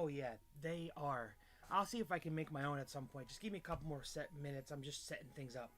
Oh yeah, they are. I'll see if I can make my own at some point. Just give me a couple more minutes. I'm just setting things up.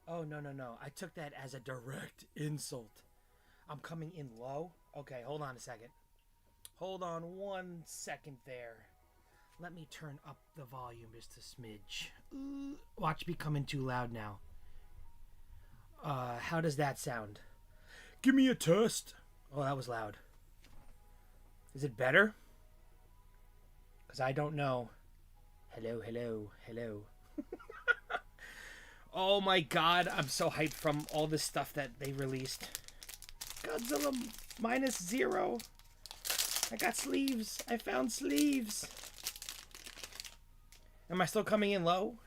Oh no no no! I took that as a direct insult. I'm coming in low. Okay, hold on a second. Hold on 1 second there. Let me turn up the volume just a smidge. Watch me coming too loud now. How does that sound? Give me a test. Oh, that was loud. Is it better? Because I don't know. Hello, hello, hello. Oh my god, I'm so hyped from all this stuff that they released. Godzilla -0. I got sleeves. I found sleeves. Am I still coming in low?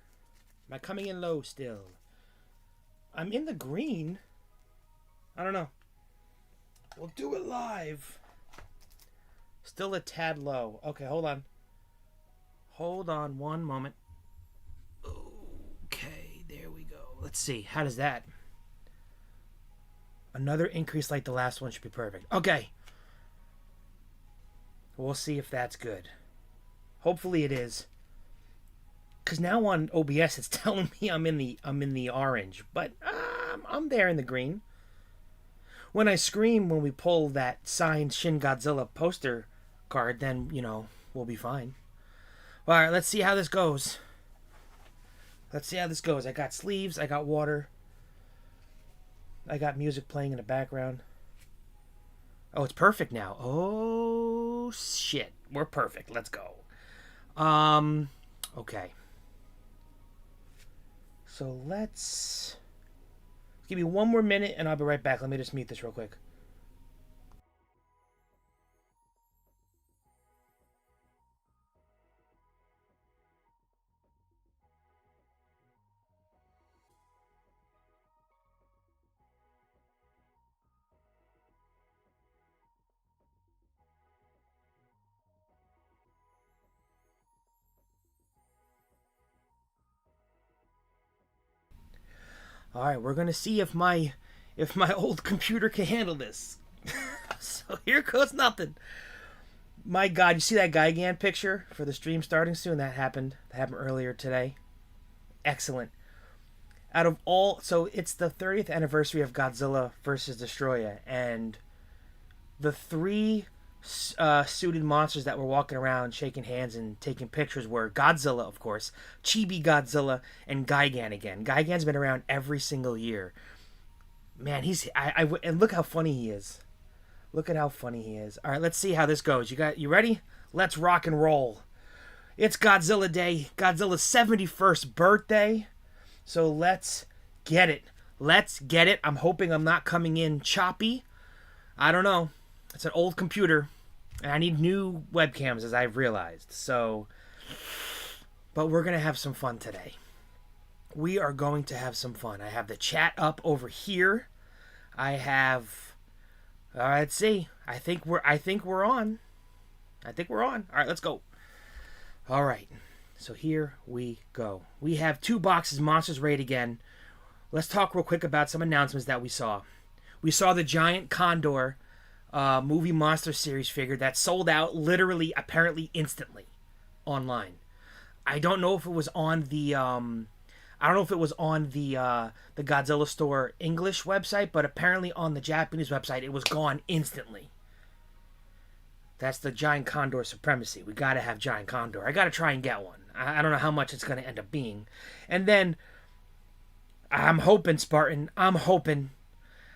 Am I coming in low still? I'm in the green. I don't know. We'll do it live. Still a tad low. Okay, hold on. Hold on one moment. Okay, there we go. Let's see. How does that? Another increase like the last one should be perfect. Okay. We'll see if that's good. Hopefully it is. Cause now on OBS it's telling me I'm in the orange, but I'm there in the green. When I scream when we pull that signed Shin Godzilla poster card, then we'll be fine. All right, let's see how this goes. Let's see how this goes. I got sleeves. I got water. I got music playing in the background. Oh, it's perfect now. Oh shit, we're perfect. Let's go. Okay. So let's give me one more minute and I'll be right back. Let me just mute this real quick. All right, we're gonna see if my old computer can handle this. So here goes nothing. My God, you see that Gigan picture for the stream starting soon? That happened. That happened earlier today. Excellent. Out of all, so it's the 30th anniversary of Godzilla versus Destroyer, and the three suited monsters that were walking around shaking hands and taking pictures were Godzilla, of course, Chibi Godzilla, and Gigan again. Gigan's been around every single year. Man, and look how funny he is. Look at how funny he is. All right, let's see how this goes. You ready? Let's rock and roll. It's Godzilla Day, Godzilla's 71st birthday. So let's get it. Let's get it. I'm hoping I'm not coming in choppy. I don't know. It's an old computer, and I need new webcams, as I've realized. But we're going to have some fun today. We are going to have some fun. I have the chat up over here. I have... let's see. I think we're on. I think we're on. All right, let's go. All right. So here we go. We have 2 boxes, Monsters Raid again. Let's talk real quick about some announcements that we saw. We saw the Giant Condor movie monster series figure that sold out literally, apparently instantly online. I don't know if it was on the the Godzilla Store English website, but apparently on the Japanese website it was gone instantly. That's the Giant Condor supremacy. We gotta have Giant Condor. I gotta try and get one. I don't know how much it's gonna end up being. And then I'm hoping, Spartan.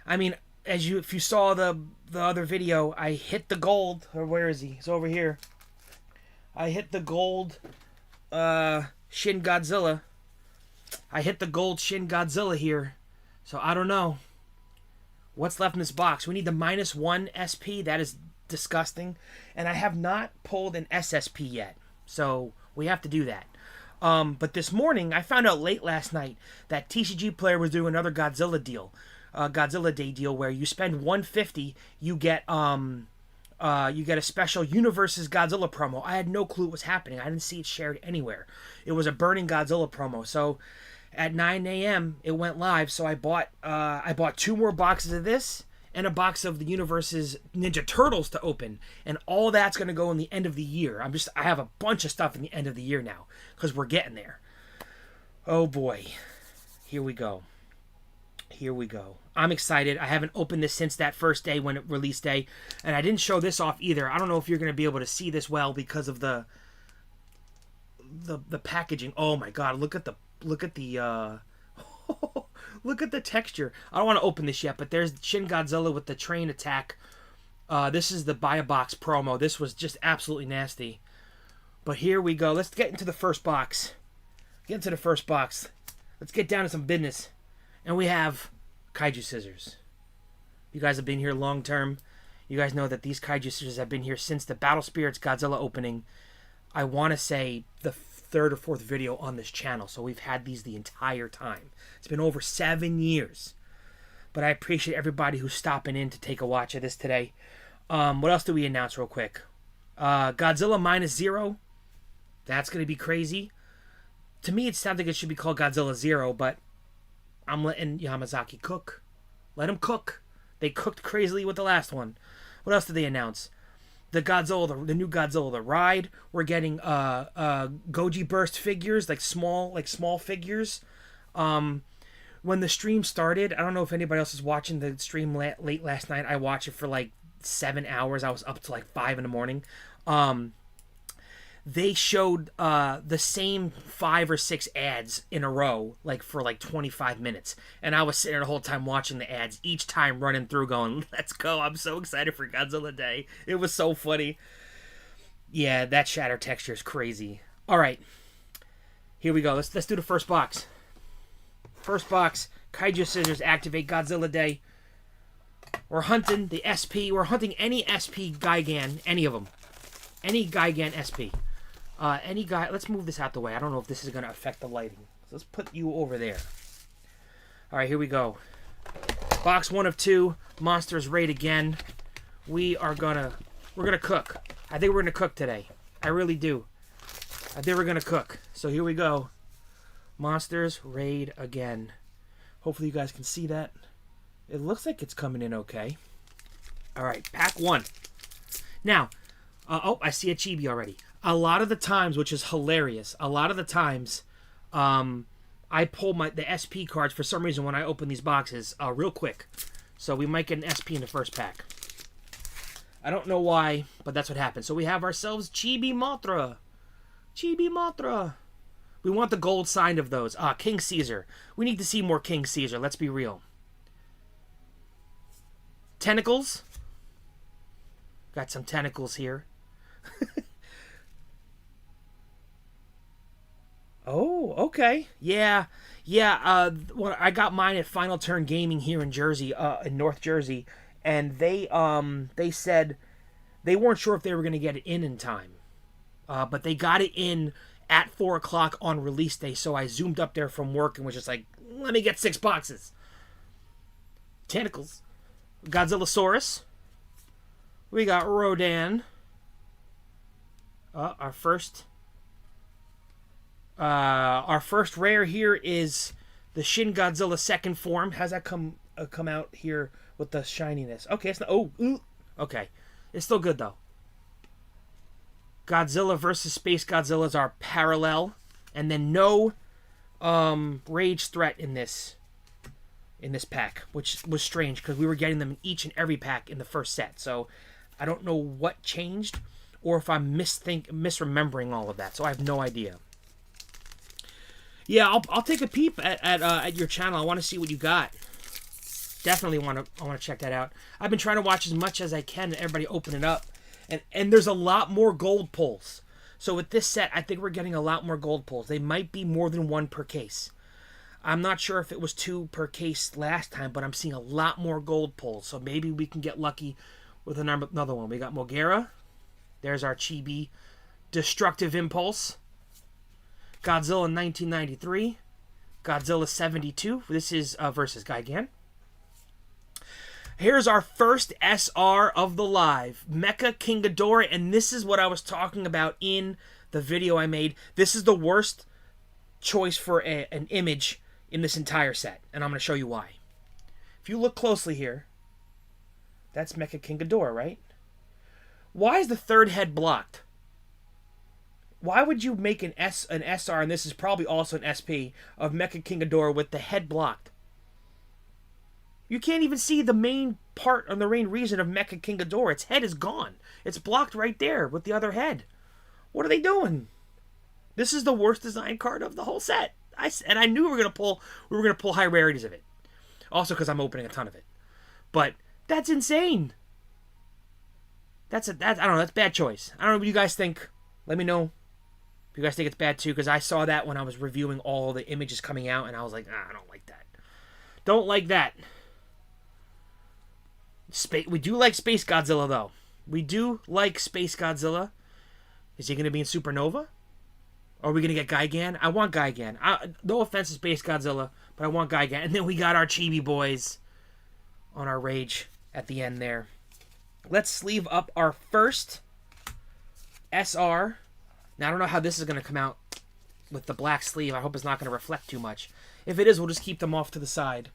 I mean, if you saw the other video, I hit the gold. Or where is he? He's over here. I hit the gold Shin Godzilla. I hit the gold Shin Godzilla here. So I don't know what's left in this box. We need the -1 SP. That is disgusting. And I have not pulled an SSP yet. So we have to do that. But this morning, I found out late last night that TCG Player was doing another Godzilla deal. Godzilla Day deal where you spend $150, you get a special Universes Godzilla promo. I had no clue what was happening. I didn't see it shared anywhere. It was a Burning Godzilla promo. So at 9 a.m. it went live. So I bought 2 more boxes of this and a box of the Universes Ninja Turtles to open, and all that's going to go in the end of the year. I have a bunch of stuff in the end of the year now because we're getting there. Oh boy, here we go. Here we go. I'm excited. I haven't opened this since that first day when it release day, and I didn't show this off either. I don't know if you're going to be able to see this well because of the packaging. Oh my god, look at the look at the texture. I don't want to open this yet, but there's Shin Godzilla with the train attack. This is the buy a box promo. This was just absolutely nasty. But here we go. Let's get into the first box. Let's get down to some business. And we have Kaiju Scissors. You guys have been here long term. You guys know that these Kaiju Scissors have been here since the Battle Spirits Godzilla opening. I want to say the 3rd or 4th video on this channel. So we've had these the entire time. It's been over 7 years. But I appreciate everybody who's stopping in to take a watch of this today. What else do we announce real quick? Godzilla -0. That's going to be crazy. To me, it sounds like it should be called Godzilla 0, but I'm letting Yamazaki cook. Let him cook. They cooked crazily with the last one. What else did they announce? The Godzilla, the new Godzilla, the ride. We're getting Goji Burst figures, like small figures. When the stream started, I don't know if anybody else is watching the stream late last night. I watched it for like 7 hours. I was up to like 5 in the morning. They showed the same 5 or 6 ads in a row, like for like 25 minutes. And I was sitting there the whole time watching the ads, each time running through going, let's go. I'm so excited for Godzilla Day. It was so funny. Yeah, that shatter texture is crazy. All right. Here we go. Let's do the first box. First box, Kaiju Scissors activate Godzilla Day. We're hunting the SP. We're hunting any SP Gigan, any of them. Any Gigan SP. Any guy. Let's move this out the way. I don't know if this is going to affect the lighting. So let's put you over there. All right, here we go. Box 1 of 2. Monsters raid again. We're gonna cook. I think we're gonna cook today. I really do. I think we're gonna cook. So here we go. Monsters raid again. Hopefully you guys can see that. It looks like it's coming in okay. All right, pack 1. Now, oh, I see a chibi already. A lot of the times, which is hilarious, a lot of the times, I pull the SP cards for some reason when I open these boxes real quick. So we might get an SP in the first pack. I don't know why, but that's what happened. So we have ourselves Chibi Mothra. Chibi Mothra. We want the gold sign of those. King Caesar. We need to see more King Caesar. Let's be real. Tentacles. Got some tentacles here. Oh, okay. Yeah. Well, I got mine at Final Turn Gaming here in Jersey, in North Jersey, and they said they weren't sure if they were going to get it in time, but they got it in at 4 o'clock on release day. So I zoomed up there from work and was just like, let me get 6 boxes. Tentacles. Godzillasaurus. We got Rodan. Our first rare here is the Shin Godzilla second form. How's that come out here with the shininess? Okay, it's not. Okay, it's still good though. Godzilla versus Space Godzilla is our parallel, and then no rage threat in this pack, which was strange because we were getting them in each and every pack in the first set. So I don't know what changed, or if I'm misremembering all of that. So I have no idea. Yeah, I'll take a peep at your channel. I want to see what you got. Definitely I want to check that out. I've been trying to watch as much as I can and everybody open it up. And there's a lot more gold pulls. So with this set, I think we're getting a lot more gold pulls. They might be more than one per case. I'm not sure if it was 2 per case last time, but I'm seeing a lot more gold pulls. So maybe we can get lucky with another one. We got Mogera. There's our Chibi Destructive Impulse. Godzilla 1993. Godzilla 72. This is versus Gigan. Here's our first SR of the live. Mecha King Ghidorah. And this is what I was talking about in the video I made. This is the worst choice for an image in this entire set. And I'm going to show you why. If you look closely here, that's Mecha King Ghidorah, right? Why is the third head blocked? Why would you make an SR, and this is probably also an SP, of Mecha King Ghidorah with the head blocked? You can't even see the main part or the main reason of Mecha King Ghidorah. Its head is gone. It's blocked right there with the other head. What are they doing? This is the worst design card of the whole set. I knew we were gonna pull high rarities of it. Also because I'm opening a ton of it. But that's insane. I don't know. That's a bad choice. I don't know what you guys think. Let me know if you guys think it's bad too, because I saw that when I was reviewing all the images coming out, and I was like, I don't like that. Don't like that. We do like Space Godzilla, though. We do like Space Godzilla. Is he going to be in Supernova? Or are we going to get Gigan? I want Gigan. No offense to Space Godzilla, but I want Gigan. And then we got our Chibi boys on our Rage at the end there. Let's sleeve up our first SR. Now, I don't know how this is going to come out with the black sleeve. I hope it's not going to reflect too much. If it is, we'll just keep them off to the side.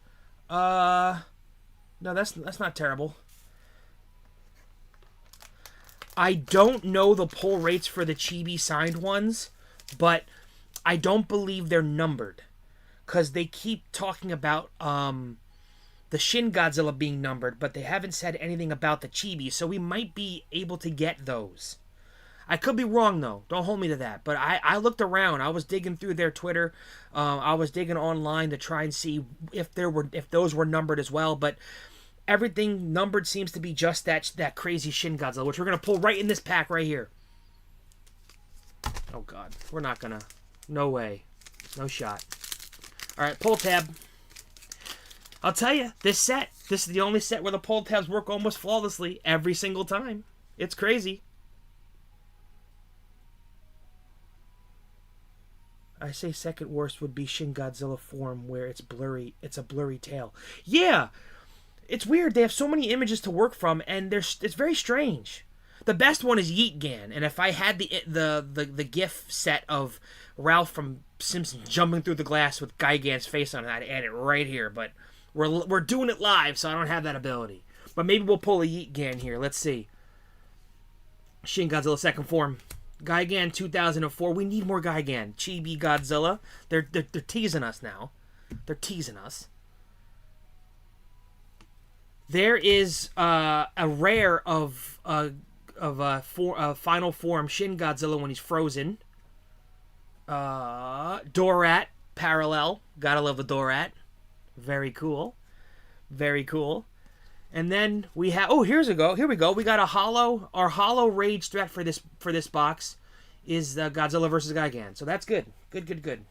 No, that's not terrible. I don't know the pull rates for the Chibi signed ones, but I don't believe they're numbered. Because they keep talking about the Shin Godzilla being numbered, but they haven't said anything about the Chibi, so we might be able to get those. I could be wrong, though. Don't hold me to that. But I looked around. I was digging through their Twitter. I was digging online to try and see if those were numbered as well. But everything numbered seems to be just that crazy Shin Godzilla, which we're going to pull right in this pack right here. Oh, God. We're not going to. No way. No shot. All right, pull tab. I'll tell you, this is the only set where the pull tabs work almost flawlessly every single time. It's crazy. I say second worst would be Shin Godzilla form, where it's blurry. It's a blurry tail. Yeah, it's weird. They have so many images to work from, and it's very strange. The best one is Yeet Gan, and if I had the GIF set of Ralph from Simpsons jumping through the glass with Gigan's face on it, I'd add it right here. But we're doing it live, so I don't have that ability. But maybe we'll pull a Yeet Gan here. Let's see. Shin Godzilla second form. Gigan 2004. We need more Gigan. Chibi Godzilla. They're teasing us now. They're teasing us. There is a rare of final form Shin Godzilla when he's frozen. Dorat parallel. Gotta love the Dorat. Very cool. Very cool. And then we have here we go. We got our hollow rage threat for this box is Godzilla versus Gigan. So that's good. Good.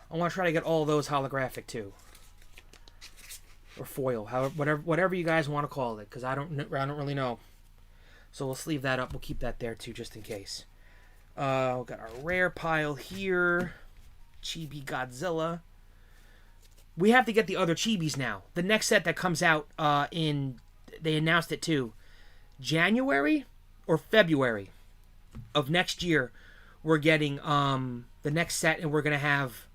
I want to try to get all those holographic too. Or foil, whatever you guys want to call it, because I don't really know. So we'll sleeve that up. We'll keep that there too, just in case. We've got our rare pile here. Chibi Godzilla. We have to get the other Chibis now. The next set that comes out they announced it too, January or February of next year, we're getting the next set, and we're going to have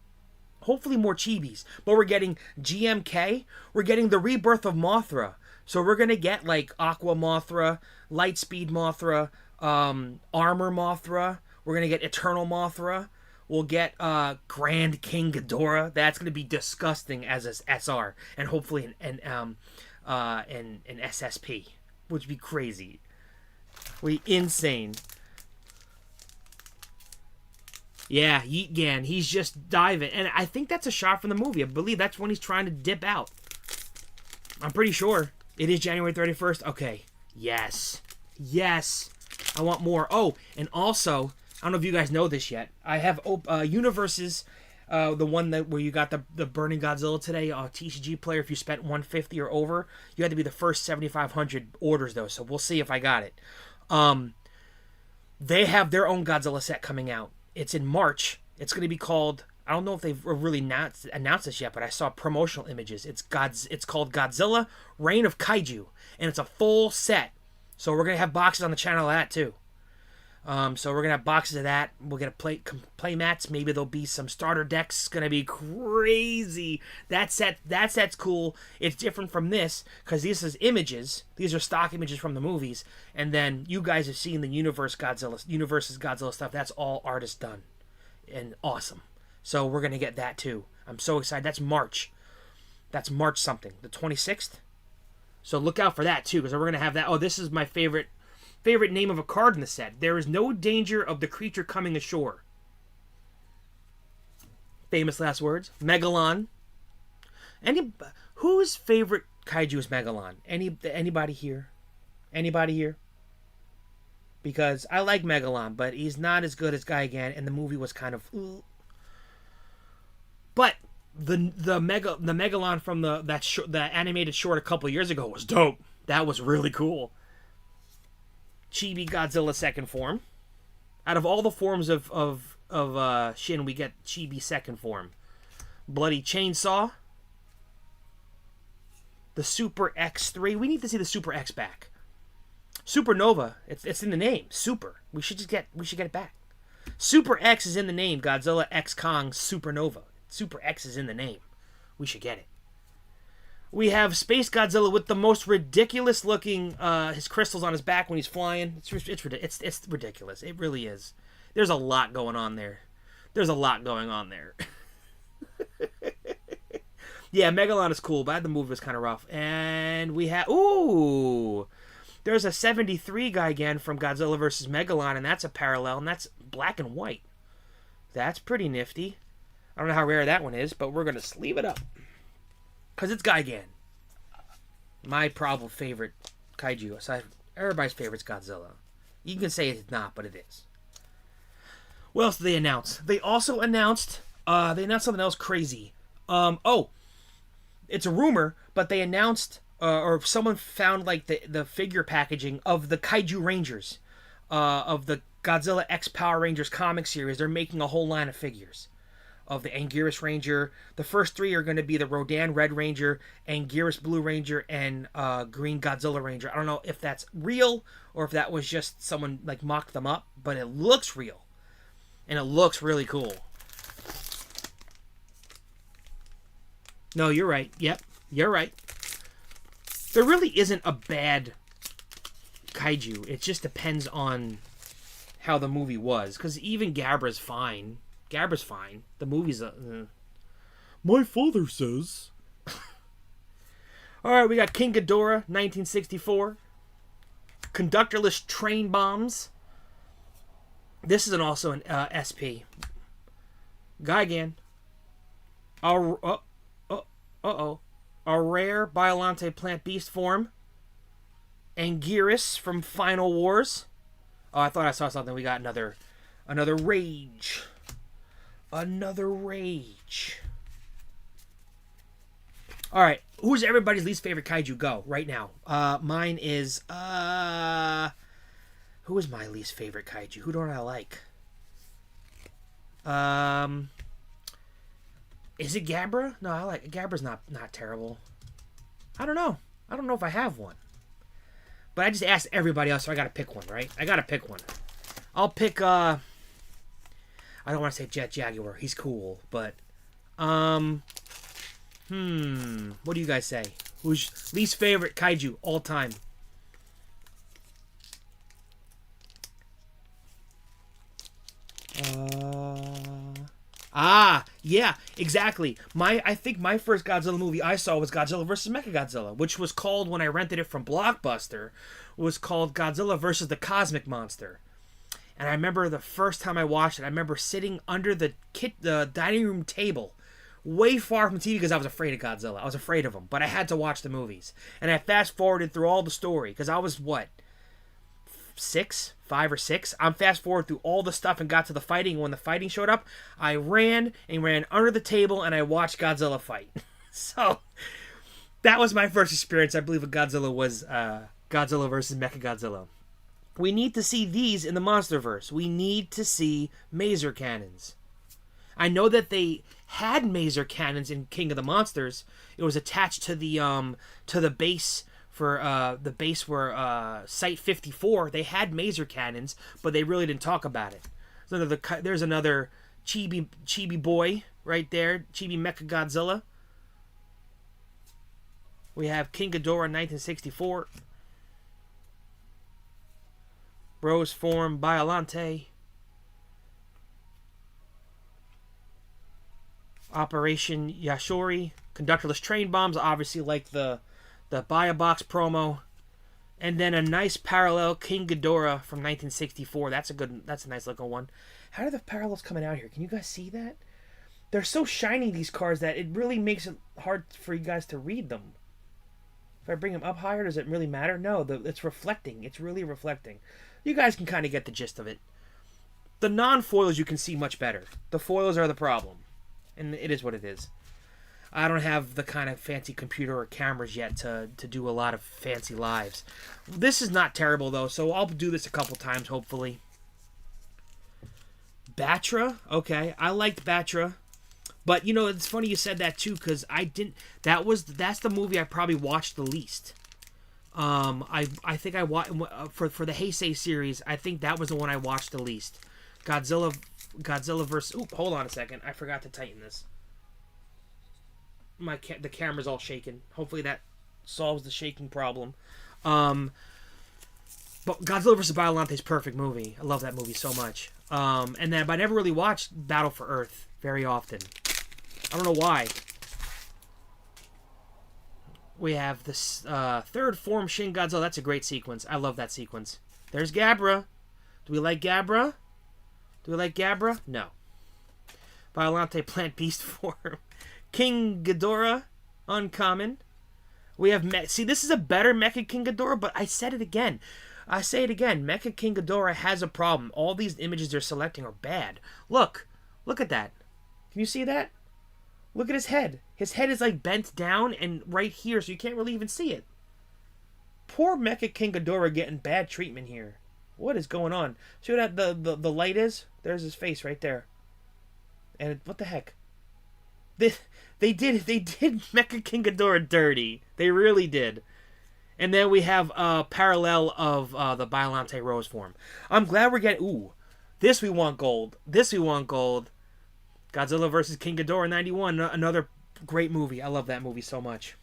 hopefully more Chibis. But we're getting GMK. We're getting the rebirth of Mothra. So we're going to get like Aqua Mothra, Lightspeed Mothra, Armor Mothra. We're going to get Eternal Mothra. We'll get Grand King Ghidorah. That's going to be disgusting as an SR, and hopefully an SSP, which would be crazy. Insane. Yeah, Yeet Gan. He's just diving, and I think that's a shot from the movie. I believe that's when he's trying to dip out. I'm pretty sure. It is January 31st. Okay. Yes. Yes. I want more. Oh, and also, I don't know if you guys know this yet. I have Universes, the one that where you got the Burning Godzilla today, TCG player. If you spent 150 or over, you had to be the first 7,500 orders though. So we'll see if I got it. They have their own Godzilla set coming out. It's in March. It's going to be called. I don't know if they've really announced this yet, but I saw promotional images. It's called Godzilla Reign of Kaiju, and it's a full set. So we're gonna have boxes on the channel of that too. So we're gonna have boxes of that. We'll get play mats. Maybe there'll be some starter decks. It's gonna be crazy. That set's cool. It's different from this because this is images. These are stock images from the movies, and then you guys have seen the Universe's Godzilla stuff. That's all artist done, and awesome. So we're gonna get that too. I'm so excited. That's March. That's March something. The 26th. So look out for that too, because we're gonna have that. Oh, this is my favorite name of a card in the set. There is no danger of the creature coming ashore. Famous last words. Megalon. Whose favorite kaiju is Megalon? Anybody here? Anybody here? Because I like Megalon, but he's not as good as Gigan, and the movie was kind of. But the Megalon from the animated short a couple years ago was dope. That was really cool. Chibi Godzilla second form. Out of all the forms of Shin, we get Chibi second form. Bloody Chainsaw. The Super X3. We need to see the Super X back. Supernova. It's in the name. Super. We should get it back. Super X is in the name. Godzilla X Kong Supernova. Super X is in the name. We should get it. We have Space Godzilla with the most ridiculous looking his crystals on his back when he's flying. It's ridiculous. It really is. There's a lot going on there. Yeah, Megalon is cool, but the movie was kind of rough. And we have there's a 73 guy again from Godzilla vs. Megalon, and that's a parallel, and that's black and white. That's pretty nifty. I don't know how rare that one is, but we're going to sleeve it up. Because it's Gigan. My probable favorite kaiju. Aside, everybody's favorite's Godzilla. You can say it's not, but it is. What else did they announce? They also announced something else crazy. It's a rumor, but they announced, or someone found like the figure packaging of the Kaiju Rangers, of the Godzilla X Power Rangers comic series. They're making a whole line of figures of the Anguirus Ranger. The first three are going to be the Rodan Red Ranger, Anguirus Blue Ranger, and Green Godzilla Ranger. I don't know if that's real or if that was just someone like mocked them up, but it looks real. And it looks really cool. No, you're right. Yep, you're right. There really isn't a bad kaiju. It just depends on how the movie was. Because even Gabra's fine. The movie's my father says. Alright, we got King Ghidorah, 1964. Conductorless train bombs. This is also an SP. Gigan. A rare Biolante plant beast form. Anguirus from Final Wars. Oh, I thought I saw something. We got another Rage. Another Rage. Alright, who's everybody's least favorite kaiju? Go, right now. Mine is, who is my least favorite kaiju? Who don't I like? Is it Gabra? No, I like Gabra's not terrible. I don't know if I have one. But I just asked everybody else, so I gotta pick one, right? I gotta pick one. I'll pick, I don't want to say Jet Jaguar. He's cool, but, what do you guys say? Who's least favorite kaiju all time? Yeah, exactly. I think my first Godzilla movie I saw was Godzilla vs. Mechagodzilla, which was called, when I rented it from Blockbuster, was called Godzilla vs. the Cosmic Monster. And I remember the first time I watched it, I remember sitting under the dining room table way far from TV because I was afraid of Godzilla. I was afraid of him, but I had to watch the movies. And I fast forwarded through all the story because I was what, 5 or 6. I'm fast forward through all the stuff and got to the fighting. When the fighting showed up, I ran under the table and I watched Godzilla fight. So that was my first experience, I believe, with Godzilla was Godzilla versus Mechagodzilla. We need to see these in the MonsterVerse. We need to see maser cannons. I know that they had maser cannons in King of the Monsters. It was attached to the base for the base where Site 54. They had maser cannons, but they really didn't talk about it. So there's another chibi boy right there, Chibi Mechagodzilla. We have King Ghidorah 1964. Rose form Biollante. Operation Yashori. Conductorless train bombs, obviously like the Biobox promo. And then a nice parallel King Ghidorah from 1964. That's a nice looking one. How are the parallels coming out here? Can you guys see that? They're so shiny, these cards, that it really makes it hard for you guys to read them. If I bring them up higher, does it really matter? No, it's reflecting. It's really reflecting. You guys can kind of get the gist of it. The non-foils you can see much better. The foils are the problem. And it is what it is. I don't have the kind of fancy computer or cameras yet to do a lot of fancy lives. This is not terrible, though, so I'll do this a couple times, hopefully. Batra? Okay, I liked Batra. But, you know, it's funny you said that, too, because I didn't... That's the movie I probably watched the least. I think I watched... For the Heisei series, I think that was the one I watched the least. Godzilla versus... Oop, hold on a second. I forgot to tighten this. The camera's all shaking. Hopefully that solves the shaking problem. But Godzilla vs. Biollante is a perfect movie. I love that movie so much. But I never really watched Battle for Earth very often. I don't know why. We have this third form Shin Godzilla. That's a great sequence. I love that sequence. There's Gabra. Do we like Gabra? No. Biollante Plant Beast form. King Ghidorah, uncommon. We have... See, this is a better Mecha King Ghidorah, but I said it again. I say it again. Mecha King Ghidorah has a problem. All these images they're selecting are bad. Look at that. Can you see that? Look at his head. His head is like bent down and right here, so you can't really even see it. Poor Mecha King Ghidorah getting bad treatment here. What is going on? See what that the light is? There's his face right there. And what the heck? They did Mecha King Ghidorah dirty. They really did. And then we have a parallel of the Biollante Rose form. I'm glad we're getting... Ooh. This we want gold. Godzilla vs. King Ghidorah 91. Another great movie. I love that movie so much.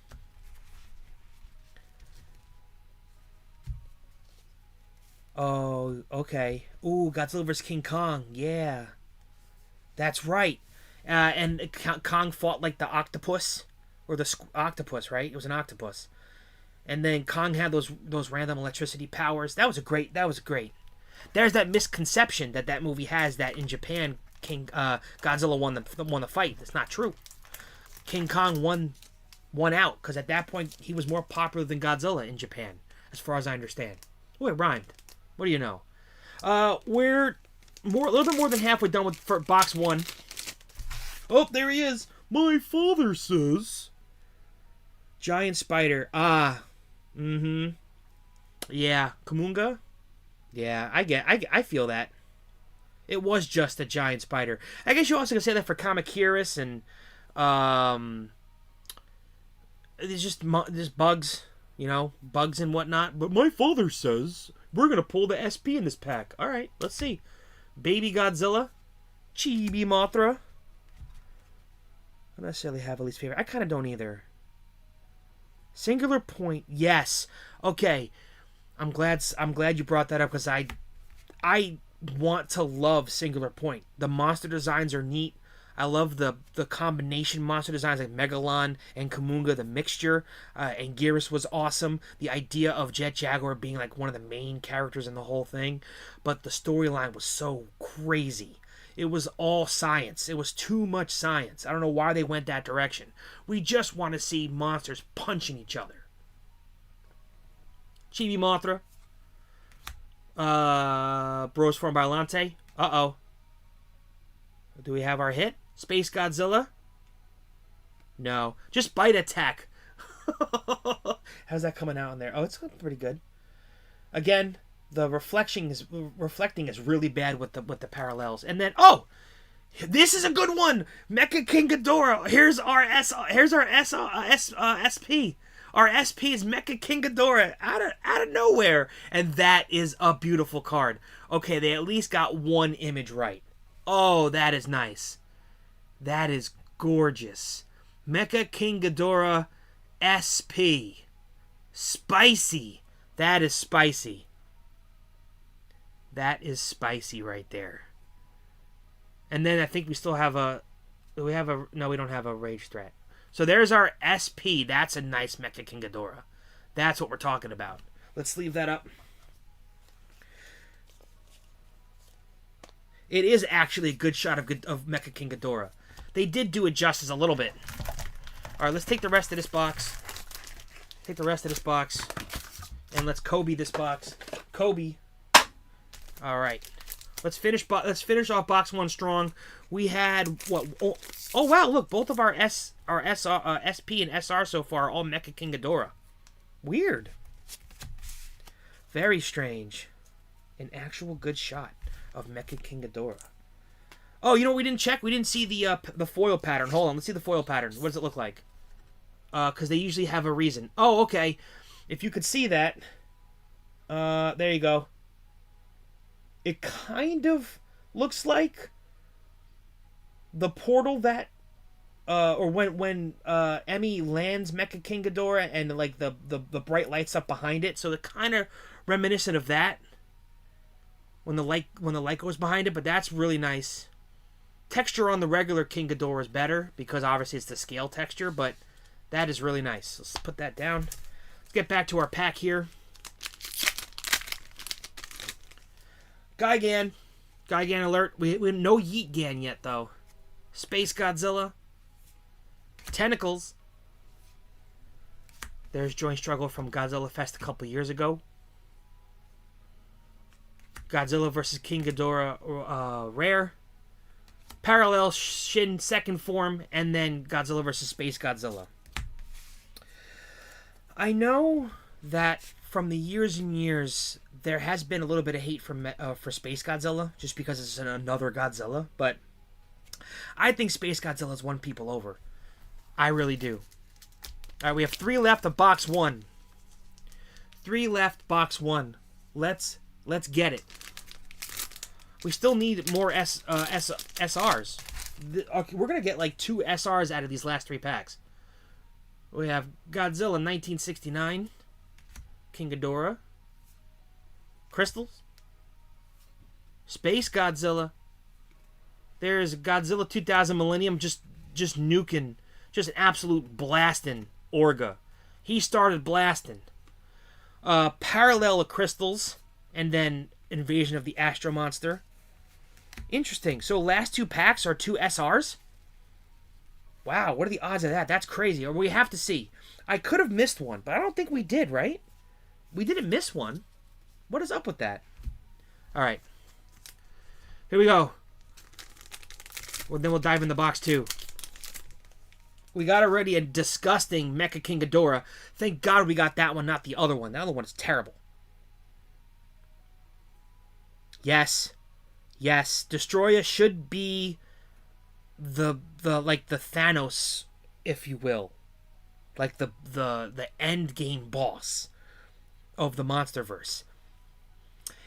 Oh, okay. Ooh, Godzilla vs. King Kong. Yeah. That's right. And Kong fought like the octopus. Or the octopus, right? It was an octopus. And then Kong had those random electricity powers. That was great. There's that misconception that movie has that in Japan, Godzilla won the fight. That's not true. King Kong won out because at that point he was more popular than Godzilla in Japan, as far as I understand. Oh, it rhymed. What do you know? We're a little bit more than halfway done with box 1. Oh, there he is. My father says. Giant spider. Yeah, Kumunga. Yeah, I feel that. It was just a giant spider. I guess you also can say that for Kamakiris and it's just bugs, bugs and whatnot. But my father says we're gonna pull the SP in this pack. All right, let's see. Baby Godzilla, Chibi Mothra. I don't necessarily have a least favorite. I kind of don't either. Singular Point, yes. Okay, I'm glad you brought that up because I want to love Singular Point. The monster designs are neat. I love the combination monster designs like Megalon and Kumunga, the mixture. And Gearus was awesome. The idea of Jet Jaguar being like one of the main characters in the whole thing. But the storyline was so crazy. It was all science. It was too much science. I don't know why they went that direction. We just want to see monsters punching each other. Chibi Mothra. Bros Form Biolante. Uh-oh. Do we have our hit? Space Godzilla? No. Just Bite Attack. How's that coming out in there? Oh, it's pretty good. Again, the reflecting is really bad with the parallels. And then, oh, this is a good one. Mecha King Ghidorah. Here's our SP. Our SP is Mecha King Ghidorah out of nowhere, and that is a beautiful card. Okay, they at least got one image right. Oh, that is nice. That is gorgeous. Mecha King Ghidorah SP. Spicy. That is spicy. That is spicy right there. And then I think we still have a... No, we don't have a Rage Threat. So there's our SP. That's a nice Mecha King Ghidorah. That's what we're talking about. Let's leave that up. It is actually a good shot of Mecha King Ghidorah. They did do it justice a little bit. All right, let's take the rest of this box. Take the rest of this box. And let's Kobe this box. Kobe. All right. Let's finish off box one strong. We had what? Oh wow! Look, both of our SP and SR so far are all Mecha King Ghidorah. Weird. Very strange. An actual good shot of Mecha King Ghidorah. Oh, you know what we didn't check? We didn't see the foil pattern. Hold on, let's see the foil pattern. What does it look like? Because they usually have a reason. Oh, okay. If you could see that, there you go. It kind of looks like the portal that, or when Emmy lands Mecha King Ghidorah and like the bright lights up behind it. So they're kind of reminiscent of that when the light goes behind it. But that's really nice. Texture on the regular King Ghidorah is better because obviously it's the scale texture, but that is really nice. Let's put that down. Let's get back to our pack here. Gigan alert. We have no Yeet Gan yet, though. Space Godzilla. Tentacles. There's Joint Struggle from Godzilla Fest a couple years ago. Godzilla vs. King Ghidorah rare. Parallel Shin second form, and then Godzilla vs. Space Godzilla. I know that from the years and years, there has been a little bit of hate for Space Godzilla, just because it's another Godzilla, but I think Space Godzilla's won people over. I really do. Alright, we have 3 left of box 1. 3 left, box 1. Let's get it. We still need more SRs. Okay, we're going to get like 2 SRs out of these last 3 packs. We have Godzilla 1969. King Ghidorah. Crystals. Space Godzilla. There's Godzilla 2000 Millennium just nuking, just an absolute blasting Orga. He started blasting. Parallel of Crystals, and then Invasion of the Astro Monster. Interesting. So last 2 packs are 2 SRs? Wow, what are the odds of that? That's crazy. Or we have to see. I could have missed one, but I don't think we did, right? We didn't miss one. What is up with that? Alright. Here we go. Well, then we'll dive in the box 2. We got already a disgusting Mecha King Ghidorah. Thank God we got that one, not the other one. The other one is terrible. Yes. Yes. Destroyer should be the Thanos, if you will. Like the end game boss of the Monsterverse.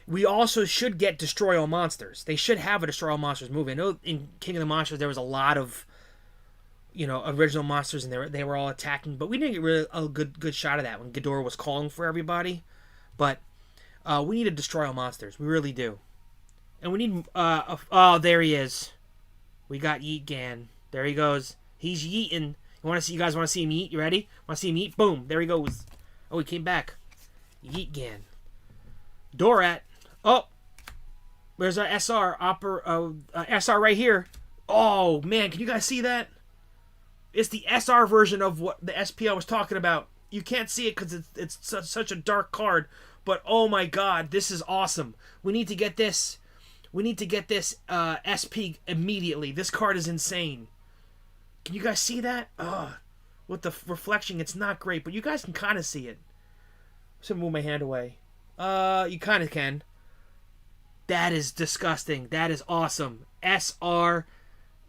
We also should get Destroy All Monsters. They should have a Destroy All Monsters movie. I know in King of the Monsters there was a lot of, original monsters, and they were all attacking, but we didn't get really a good shot of that when Ghidorah was calling for everybody. But we need to Destroy All Monsters. We really do. And we need oh, there he is. We got Yeet Gan. There he goes. He's yeeting. You guys want to see him eat? You ready? Want to see him eat? Boom. There he goes. Oh, he came back. Yeet Gan. Dorat. Oh. There's a SR right here. Oh man, can you guys see that? It's the SR version of what the SP I was talking about. You can't see it because it's such a dark card, but oh my god, this is awesome. We need to get this. We need to get this SP immediately. This card is insane. Can you guys see that? With the reflection, it's not great, but you guys can kind of see it. I'm just gonna move my hand away. You kind of can. That is disgusting. That is awesome. SR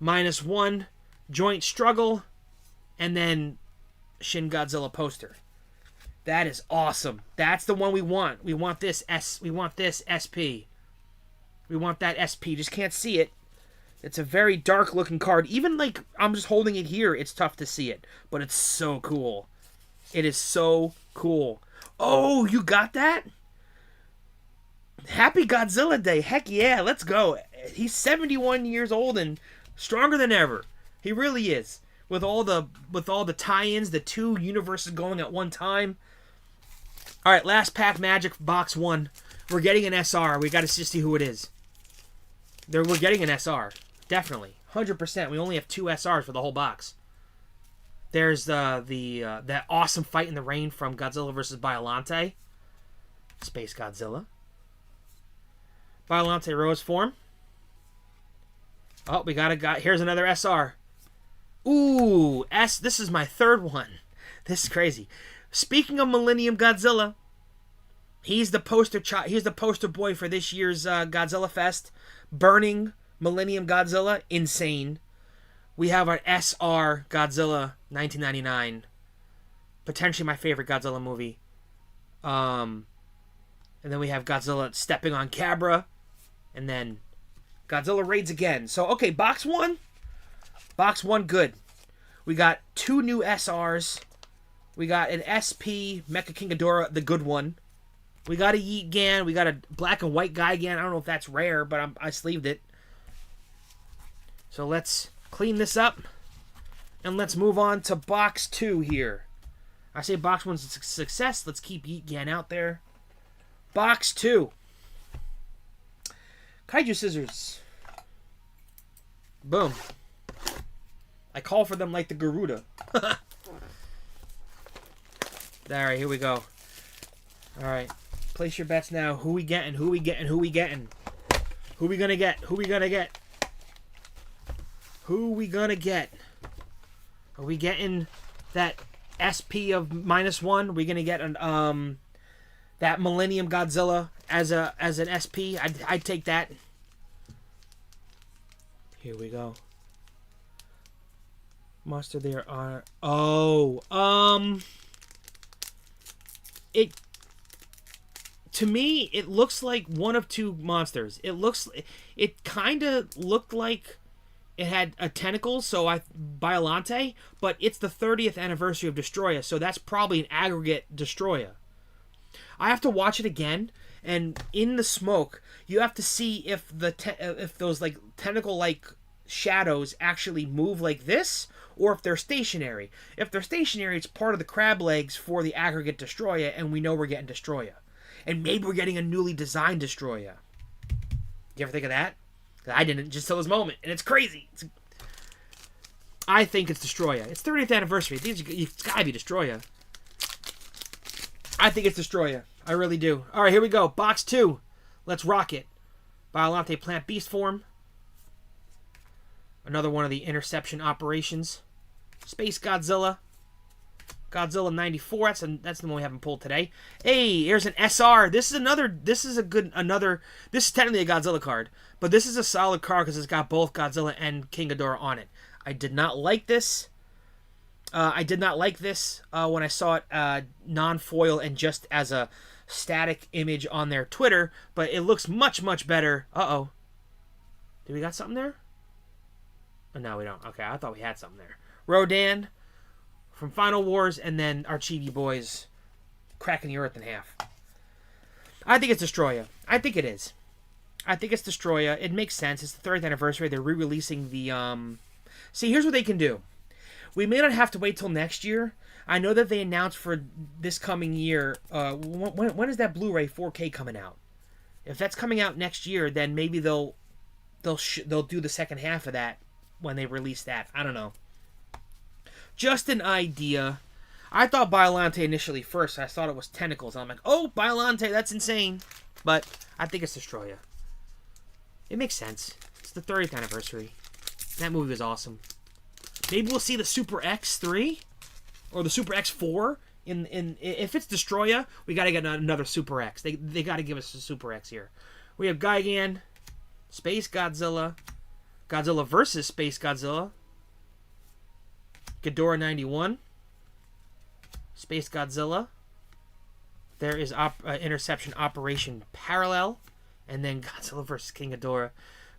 -1 joint struggle, and then Shin Godzilla poster. That is awesome. That's the one we want. We want this We want this SP. We want that SP. Just can't see it. It's a very dark looking card. Even like I'm just holding it here, it's tough to see it, but it's so cool. It is so cool. Oh, you got that? Happy Godzilla Day. Heck yeah, let's go. He's 71 years old and stronger than ever. He really is. With all the tie-ins, the two universes going at one time. All right, last pack Magic box 1. We're getting an SR. We got to see who it is. We're getting an SR. Definitely. 100%. We only have 2 SRs for the whole box. There's that awesome fight in the rain from Godzilla vs. Biollante. Space Godzilla. Biollante Rose form. Oh, we got a guy. Here's another SR. Ooh, this is my 3rd one. This is crazy. Speaking of Millennium Godzilla, he's the poster boy for this year's Godzilla Fest. Burning Millennium Godzilla, insane. We have our SR Godzilla 1999. Potentially my favorite Godzilla movie. And then we have Godzilla stepping on Cabra. And then Godzilla raids again. So, okay, box 1. Box 1, good. We got 2 new SRs. We got an SP Mecha King Ghidorah, the good one. We got a Yeet Gan. We got a black and white Guy Gan. I don't know if that's rare, but I sleeved it. So let's clean this up. And let's move on to box 2 here. I say box 1's a success. Let's keep Yeet Gan out there. Box 2. Kaiju scissors. Boom. I call for them like the Garuda. Alright, here we go. Alright. Place your bets now. Who we getting? Who we getting? Who we getting? Who we gonna get? Who we gonna get? Who we gonna get? Are we getting that SP of -1? Are we gonna get an that Millennium Godzilla as an SP? I'd take that. Here we go. Monster there are it to me it looks like one of 2 monsters. It kind of looked like it had a tentacle, so Biollante, but it's the 30th anniversary of Destroya, so that's probably an aggregate Destroya. I have to watch it again, and in the smoke, you have to see if if those like tentacle-like shadows actually move like this, or if they're stationary. If they're stationary, it's part of the crab legs for the aggregate Destroya, and we know we're getting Destroya. And maybe we're getting a newly designed Destroya. You ever think of that? I didn't, just till this moment, and it's crazy. I think it's Destroya. It's 30th anniversary. It's gotta be Destroya. I think it's Destroya. I really do. All right, here we go. Box 2. Let's rock it. Biollante Plant Beast form. Another one of the interception operations. Space Godzilla. Godzilla 94. That's the one we haven't pulled today. Hey, here's an SR. This is technically a Godzilla card, but this is a solid card because it's got both Godzilla and King Ghidorah on it. I did not like this. When I saw it non-foil and just as a static image on their Twitter, but it looks much, much better. Uh-oh. Do we got something there? Oh, no, we don't. Okay, I thought we had something there. Rodan from Final Wars, and then our Chibi boys cracking the earth in half. I think it's Destroya. I think it is. I think it's Destroya. It makes sense. It's the 30th anniversary. They're re-releasing the... See, here's what they can do. We may not have to wait till next year. I know that they announced for this coming year... when is that Blu-ray 4K coming out? If that's coming out next year, then maybe they'll do the second half of that when they release that. I don't know. Just an idea. I thought Biollante initially first. I thought it was Tentacles. I'm like, oh, Biollante, that's insane. But I think it's Destroya. It makes sense. It's the 30th anniversary. That movie was awesome. Maybe we'll see the Super X3 or the Super X4. If it's Destroya, we got to get another Super X. They got to give us a Super X here. We have Gigan, Space Godzilla, Godzilla versus Space Godzilla, Ghidorah 91, Space Godzilla. There is Interception Operation Parallel, and then Godzilla versus King Ghidorah,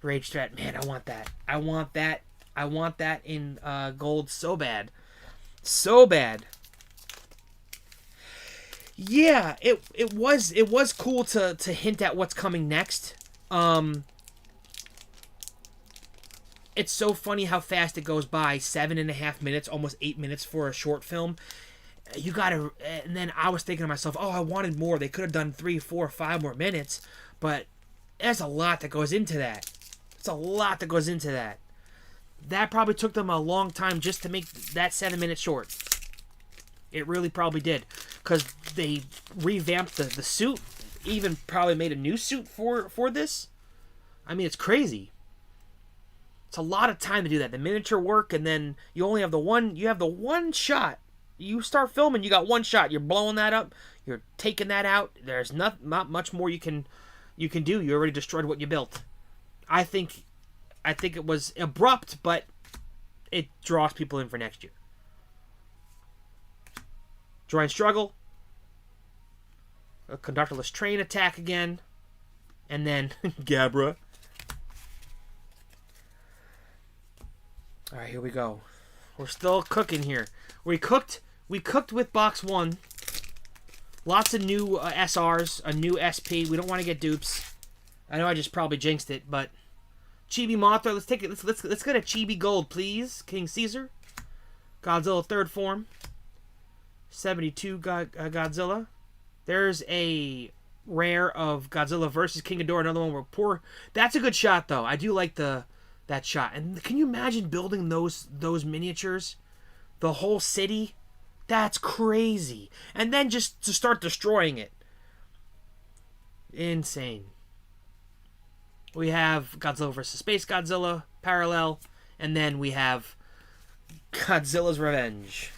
Rage Threat. Man, I want that. I want that. I want that in gold so bad. So bad. Yeah, it was cool to hint at what's coming next. It's so funny how fast it goes by. 7.5 minutes, almost 8 minutes for a short film. You gotta, and then I was thinking to myself, oh, I wanted more. They could have done 3, 4, 5 more minutes, but there's a lot that goes into that. It's a lot that goes into that. That probably took them a long time just to make that 7 minutes short. It really probably did, because they revamped the suit, even probably made a new suit for this. I mean, it's crazy. It's a lot of time to do that. The miniature work, and then you only have the one. You have the one shot. You start filming, you got one shot. You're blowing that up. You're taking that out. There's not much more you can do. You already destroyed what you built. I think it was abrupt, but it draws people in for next year. Droid Struggle. A conductorless train attack again. And then Gabra. Alright, here we go. We're still cooking here. We cooked with box 1. Lots of new SRs, a new SP. We don't want to get dupes. I know I just probably jinxed it, but Chibi Mothra, let's take it. Let's get a Chibi Gold, please. King Caesar. Godzilla 3rd form. 72 Godzilla. There's a rare of Godzilla versus King Ghidorah. Another one where poor. That's a good shot though. I do like that shot. And can you imagine building those miniatures? The whole city? That's crazy. And then just to start destroying it. Insane. We have Godzilla vs. Space Godzilla, Parallel, and then we have Godzilla's Revenge.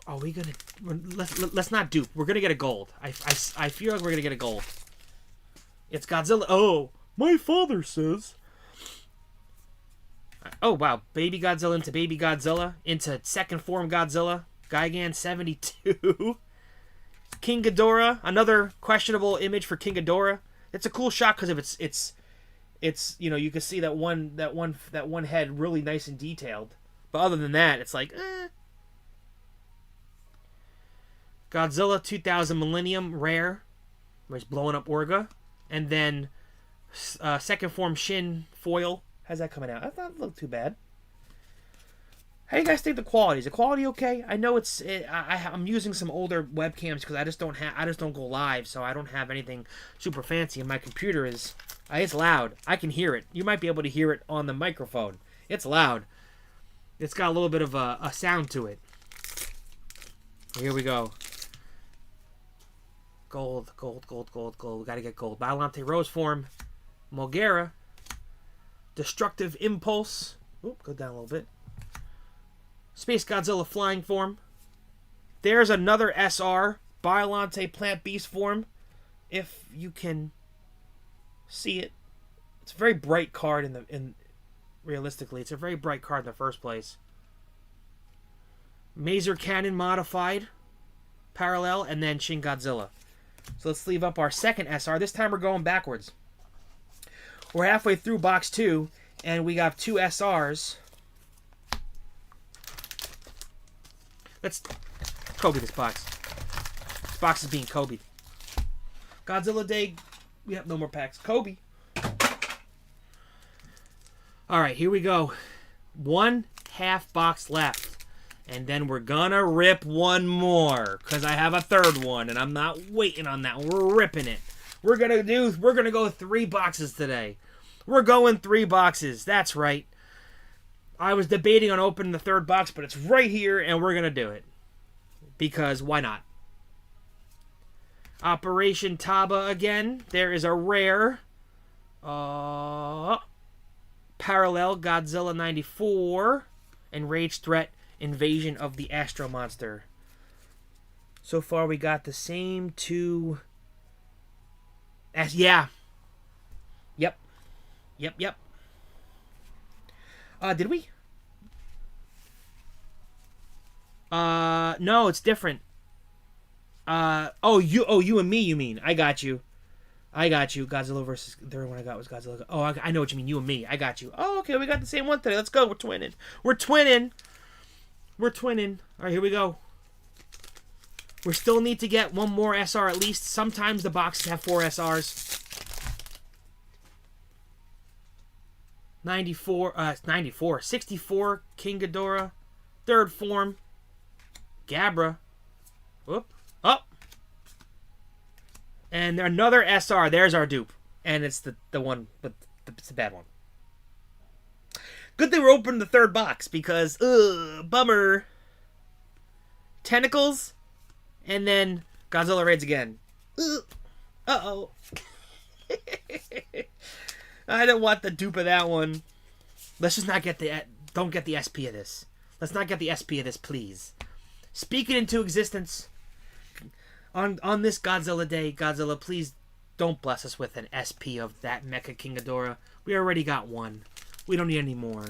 Are we gonna... Let's not dupe. We're gonna get a gold. I feel like we're gonna get a gold. It's Godzilla. Oh, my father says... Oh, wow. Baby Godzilla into Baby Godzilla. Into second form Godzilla. Gigan 72. King Ghidorah. Another questionable image for King Ghidorah. It's a cool shot because of it's you know, you can see that one head really nice and detailed. But other than that, it's like, eh. Godzilla 2000 Millennium Rare. Where he's blowing up Orga. And then second form Shin Foil. How's that coming out? That doesn't look too bad. How do you guys think the quality? Is the quality okay? I know I'm using some older webcams because I just don't go live, so I don't have anything super fancy. And my computer is it's loud. I can hear it. You might be able to hear it on the microphone. It's loud. It's got a little bit of a sound to it. Here we go. Gold. We gotta get gold. Biollante Rose form. Mulgera. Destructive Impulse. Oop, go down a little bit. Space Godzilla Flying form. There's another SR. Biollante Plant Beast form. If you can see it. It's a very bright card realistically. It's a very bright card in the first place. Maser Cannon modified. Parallel. And then Shin Godzilla. So let's leave up our second SR. This time we're going backwards. We're halfway through box 2, and we got 2 SRs. Let's Kobe this box. This box is being Kobe. Godzilla Day. We have no more packs. Kobe. Alright, here we go. 1 half box left. And then we're gonna rip one more, because I have a third one, and I'm not waiting on that one. We're ripping it. We're gonna go 3 boxes today. We're going 3 boxes. That's right. I was debating on opening the 3rd box, but it's right here, and we're gonna do it. Because why not? Operation Taba again. There is a rare Parallel Godzilla 94 and Rage Threat Invasion of the Astro Monster. So far we got the same 2 yeah. Yep. Did we? No, it's different. You and me, you mean. I got you. Godzilla versus... The third one I got was Godzilla. Oh, I know what you mean. You and me. I got you. Oh, okay. We got the same one today. Let's go. We're twinning. All right, here we go. We still need to get one more SR at least. Sometimes the boxes have 4 SRs. 64 King Ghidorah. 3rd form. Gabra. Whoop. Up. And another SR. There's our dupe. And it's the one, but it's the bad one. Good thing we're opening the 3rd box because, bummer. Tentacles. And then Godzilla raids again. Uh-oh. I don't want the dupe of that one. Let's just not get don't get the SP of this. Let's not get the SP of this, please. Speak it into existence. On this Godzilla day, Godzilla, please don't bless us with an SP of that Mecha King Ghidorah. We already got one. We don't need any more.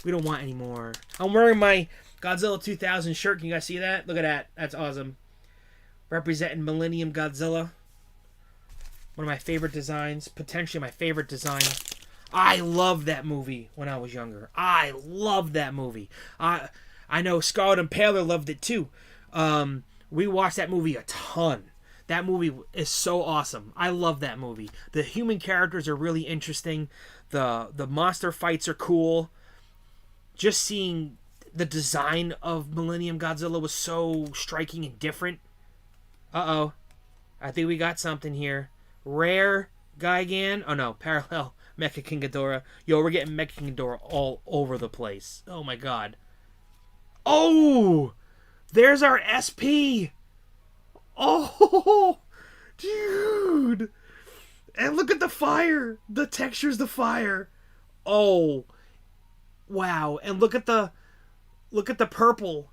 We don't want any more. I'm wearing my Godzilla 2000 shirt. Can you guys see that? Look at that. That's awesome. Representing Millennium Godzilla. One of my favorite designs. Potentially my favorite design. I loved that movie when I was younger. I loved that movie. I know Scarlet Impaler loved it too. We watched that movie a ton. That movie is so awesome. I love that movie. The human characters are really interesting. The monster fights are cool. Just seeing the design of Millennium Godzilla was so striking and different. Uh-oh. I think we got something here. Rare Gigan. Oh no, Parallel Mecha King Ghidorah. Yo, we're getting Mecha King Ghidorah all over the place. Oh my god. Oh! There's our SP! Oh! Dude! And look at the fire! The texture's the fire! Oh! Wow. And look at the purple.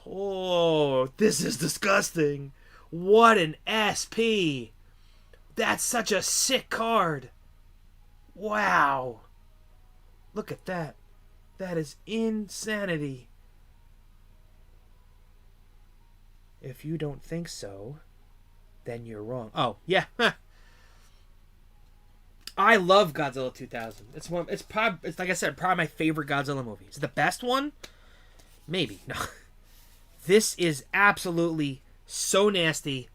Oh, this is disgusting. What an SP! That's such a sick card. Wow. Look at that. That is insanity. If you don't think so, then you're wrong. Oh, yeah. I love Godzilla 2000. It's like I said, probably my favorite Godzilla movie. Is it the best one? Maybe. No. This is absolutely so nasty.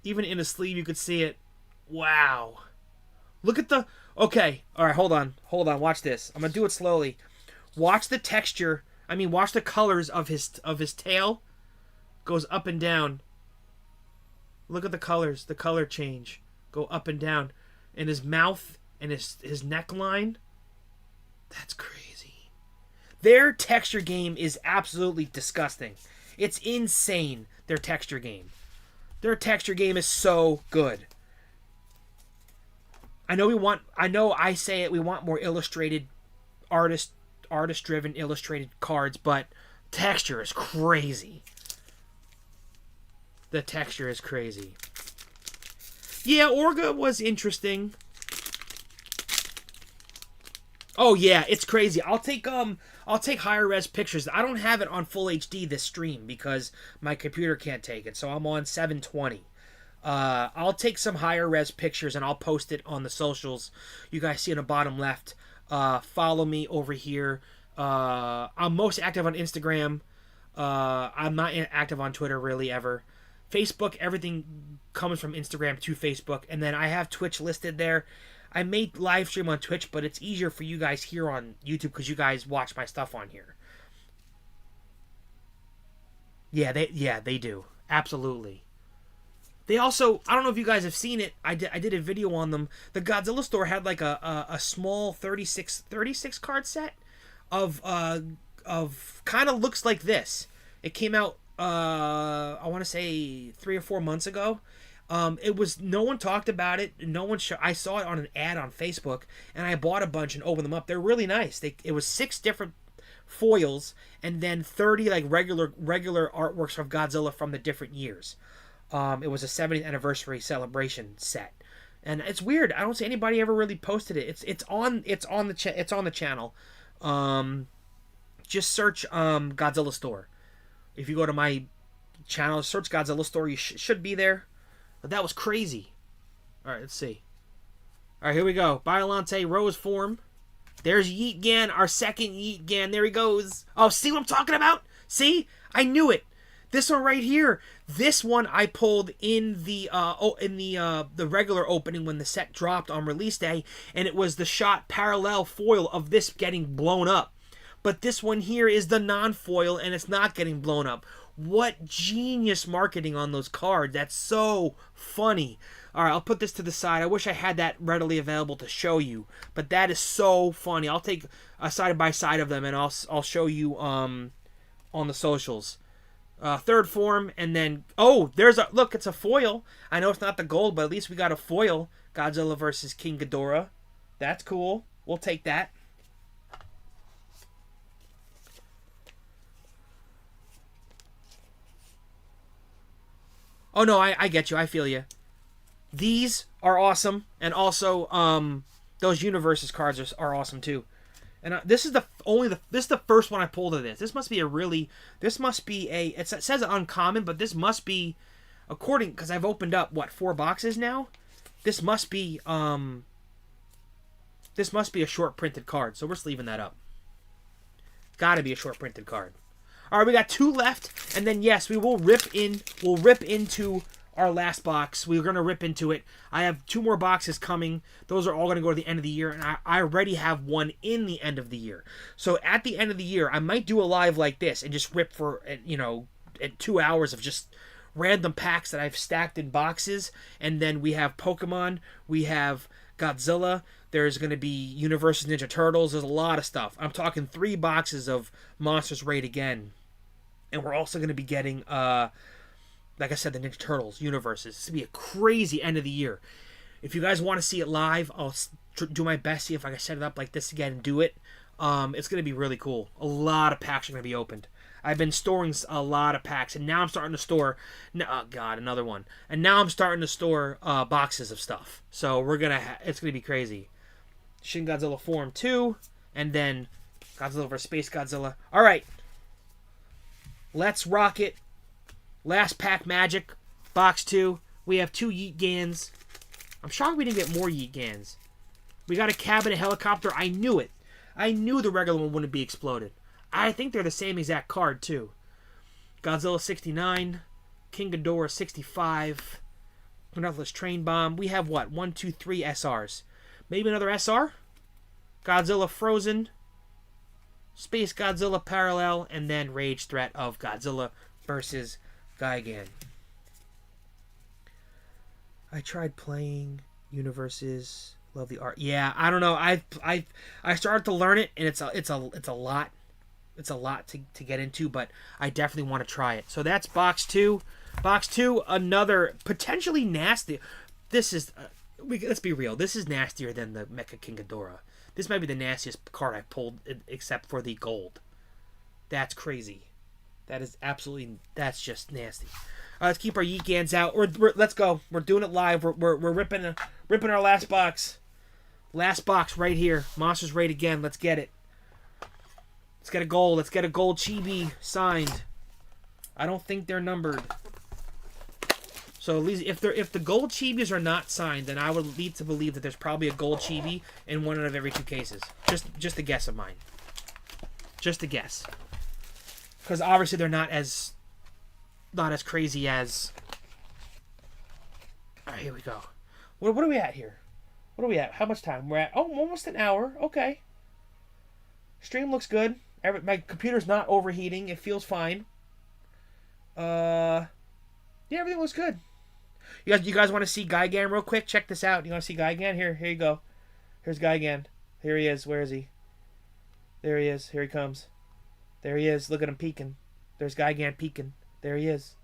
Even in a sleeve, you could see it. Wow. Look at the... Okay. All right, hold on. Watch this. I'm going to do it slowly. Watch the texture. Watch the colors of his tail. Goes up and down. Look at the colors. The color change. Go up and down. And his mouth and his neckline. That's crazy. Their texture game is absolutely disgusting. It's insane, their texture game. Their texture game is so good. I know I say it, we want more illustrated, artist-driven illustrated cards, but texture is crazy. The texture is crazy. Yeah, Orga was interesting. Oh yeah, it's crazy. I'll take higher res pictures. I don't have it on full HD this stream because my computer can't take it, so I'm on 720. I'll take some higher res pictures and I'll post it on the socials. You guys see in the bottom left. Follow me over here. I'm most active on Instagram. I'm not active on Twitter really ever. Facebook, everything comes from Instagram to Facebook, and then I have Twitch listed there. I may live stream on Twitch, but it's easier for you guys here on YouTube because you guys watch my stuff on here. They do. Absolutely. They also, I don't know if you guys have seen it. I did a video on them. The Godzilla store had like a small 36 card set of kind of looks like this. It came out I want to say 3 or 4 months ago. It was, no one talked about it. No one I saw it on an ad on Facebook, and I bought a bunch and opened them up. They're really nice. It was 6 different foils and then 30 like regular artworks of Godzilla from the different years. It was a 70th anniversary celebration set, and it's weird. I don't see anybody ever really posted it. It's on the channel. Just search Godzilla store. If you go to my channel, search Godzilla store, you should be there. But that was crazy. All right, let's see. All right, here we go. Biolante Rose form. There's Yeet Gan, our second Yeet Gan. There he goes. Oh, see what I'm talking about? See? I knew it. This one right here. This one I pulled in the regular opening when the set dropped on release day, and it was the shot parallel foil of this getting blown up. But this one here is the non-foil, and it's not getting blown up. What genius marketing on those cards. That's so funny. All right, I'll put this to the side. I wish I had that readily available to show you, but that is so funny. I'll take a side by side of them, and I'll show you on the socials. Third form, and then there's a look. It's a foil. I know it's not the gold, but at least we got a foil. Godzilla versus King Ghidorah. That's cool. We'll take that. Oh no, I get you. I feel you. These are awesome, and also those Universes cards are awesome too. And this is the first one I pulled of this. This must be it says uncommon, but this must be, according, because I've opened up 4 boxes now. This must be a short printed card. So we're sleeving that up. Got to be a short printed card. All right, we got 2 left, and then yes, we'll rip into our last box. We're going to rip into it. I have 2 more boxes coming. Those are all going to go to the end of the year, and I already have one in the end of the year. So at the end of the year, I might do a live like this and just rip for, 2 hours of just random packs that I've stacked in boxes. And then we have Pokemon, we have Godzilla, there's going to be Universes Ninja Turtles, there's a lot of stuff. I'm talking 3 boxes of Monsters Raid again. And we're also going to be getting, like I said, the Ninja Turtles Universes. This will be a crazy end of the year. If you guys want to see it live, I'll do my best, see if I can set it up like this again and do it. It's going to be really cool. A lot of packs are going to be opened. I've been storing a lot of packs, and now I'm starting to store... Oh, God, another one. And now I'm starting to store boxes of stuff. So it's going to be crazy. Shin Godzilla Form 2, and then Godzilla vs. Space Godzilla. All right. Let's rock it. Last pack magic. Box 2. We have 2 Yeet Gans. I'm shocked we didn't get more Yeet Gans. We got a cabinet helicopter. I knew it. I knew the regular one wouldn't be exploded. I think they're the same exact card, too. Godzilla 69. King Ghidorah 65. Ruthless Train Bomb. We have what? 1, 2, 3 SRs. Maybe another SR? Godzilla Frozen. Space Godzilla Parallel, and then Rage Threat of Godzilla versus Gigan. I tried playing Universes. Love the art. Yeah, I don't know. I started to learn it, and it's a lot. It's a lot to get into, but I definitely want to try it. So that's box 2. Box 2, another potentially nasty. This is let's be real. This is nastier than the Mecha King Ghidorah. This might be the nastiest card I've pulled, except for the gold. That's crazy. That's just nasty. Let's keep our Yeet Gans out. Let's go. We're doing it live. We're ripping our last box. Last box right here. Monsters Raid again. Let's get it. Let's get a gold. Let's get a gold chibi signed. I don't think they're numbered. So at least if the gold chibis are not signed, then I would lead to believe that there's probably a gold chibi in one out of every 2 cases. Just a guess of mine. Just a guess. Because obviously they're not as crazy as. All right, here we go. What are we at here? What are we at? How much time? We're at almost an hour. Okay. Stream looks good. My computer's not overheating. It feels fine. Yeah, everything looks good. You guys want to see Gigan real quick? Check this out. You want to see Gigan? Here you go. Here's Gigan. Here he is. Where is he? There he is. Here he comes. There he is. Look at him peeking. There's Gigan peeking. There he is.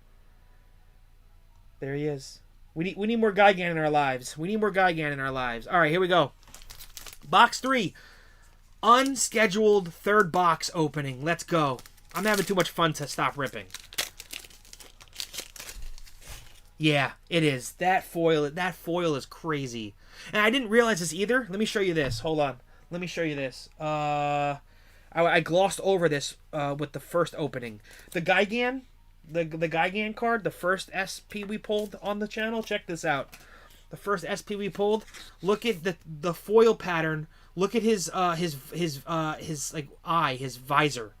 There he is. We need more Gigan in our lives. We need more Gigan in our lives. All right, here we go. Box 3. Unscheduled third box opening. Let's go. I'm having too much fun to stop ripping. Yeah, it is. That foil is crazy. And I didn't realize this either. Let me show you this. Hold on. Let me show you this. I glossed over this with the first opening. The Gigan, the Gigan card, the first SP we pulled on the channel. Check this out. The first SP we pulled. Look at the foil pattern. Look at his like eye, his visor.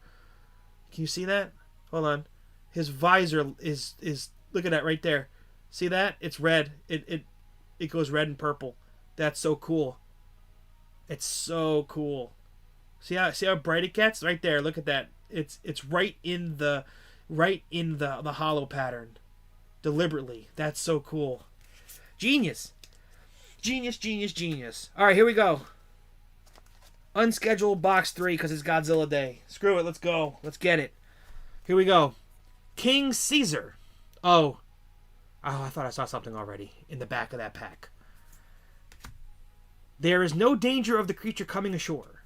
Can you see that? Hold on. His visor is look at that right there. See that? It's red. It goes red and purple. That's so cool. It's so cool. See how bright it gets? Right there. Look at that. It's right in the hollow pattern. Deliberately. That's so cool. Genius. Genius, genius, genius. Alright, here we go. Unscheduled box 3 because it's Godzilla Day. Screw it, let's go. Let's get it. Here we go. King Caesar. Oh, I thought I saw something already in the back of that pack. There is no danger of the creature coming ashore.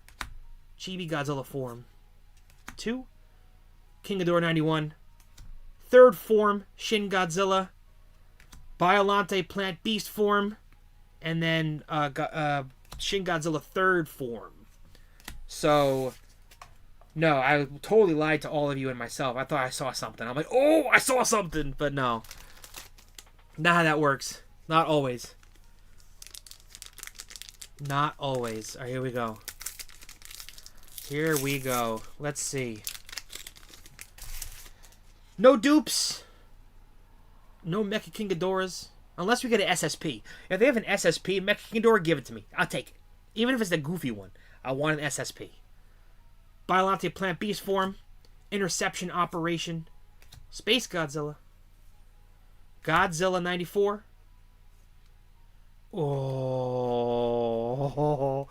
Chibi Godzilla form. 2. King Ghidorah 91. Third form, Shin Godzilla. Biollante Plant Beast form. And then Shin Godzilla third form. So, no, I totally lied to all of you and myself. I thought I saw something. I'm like, oh, I saw something. But no. Not how that works. Not always. Not always. All right, here we go. Here we go. Let's see. No dupes. No Mecha King Ghidorahs. Unless we get an SSP. If they have an SSP, Mecha King Ghidorah, give it to me. I'll take it. Even if it's the goofy one. I want an SSP. Biollante Plant Beast form. Interception Operation. Space Godzilla. Godzilla 94. Oh,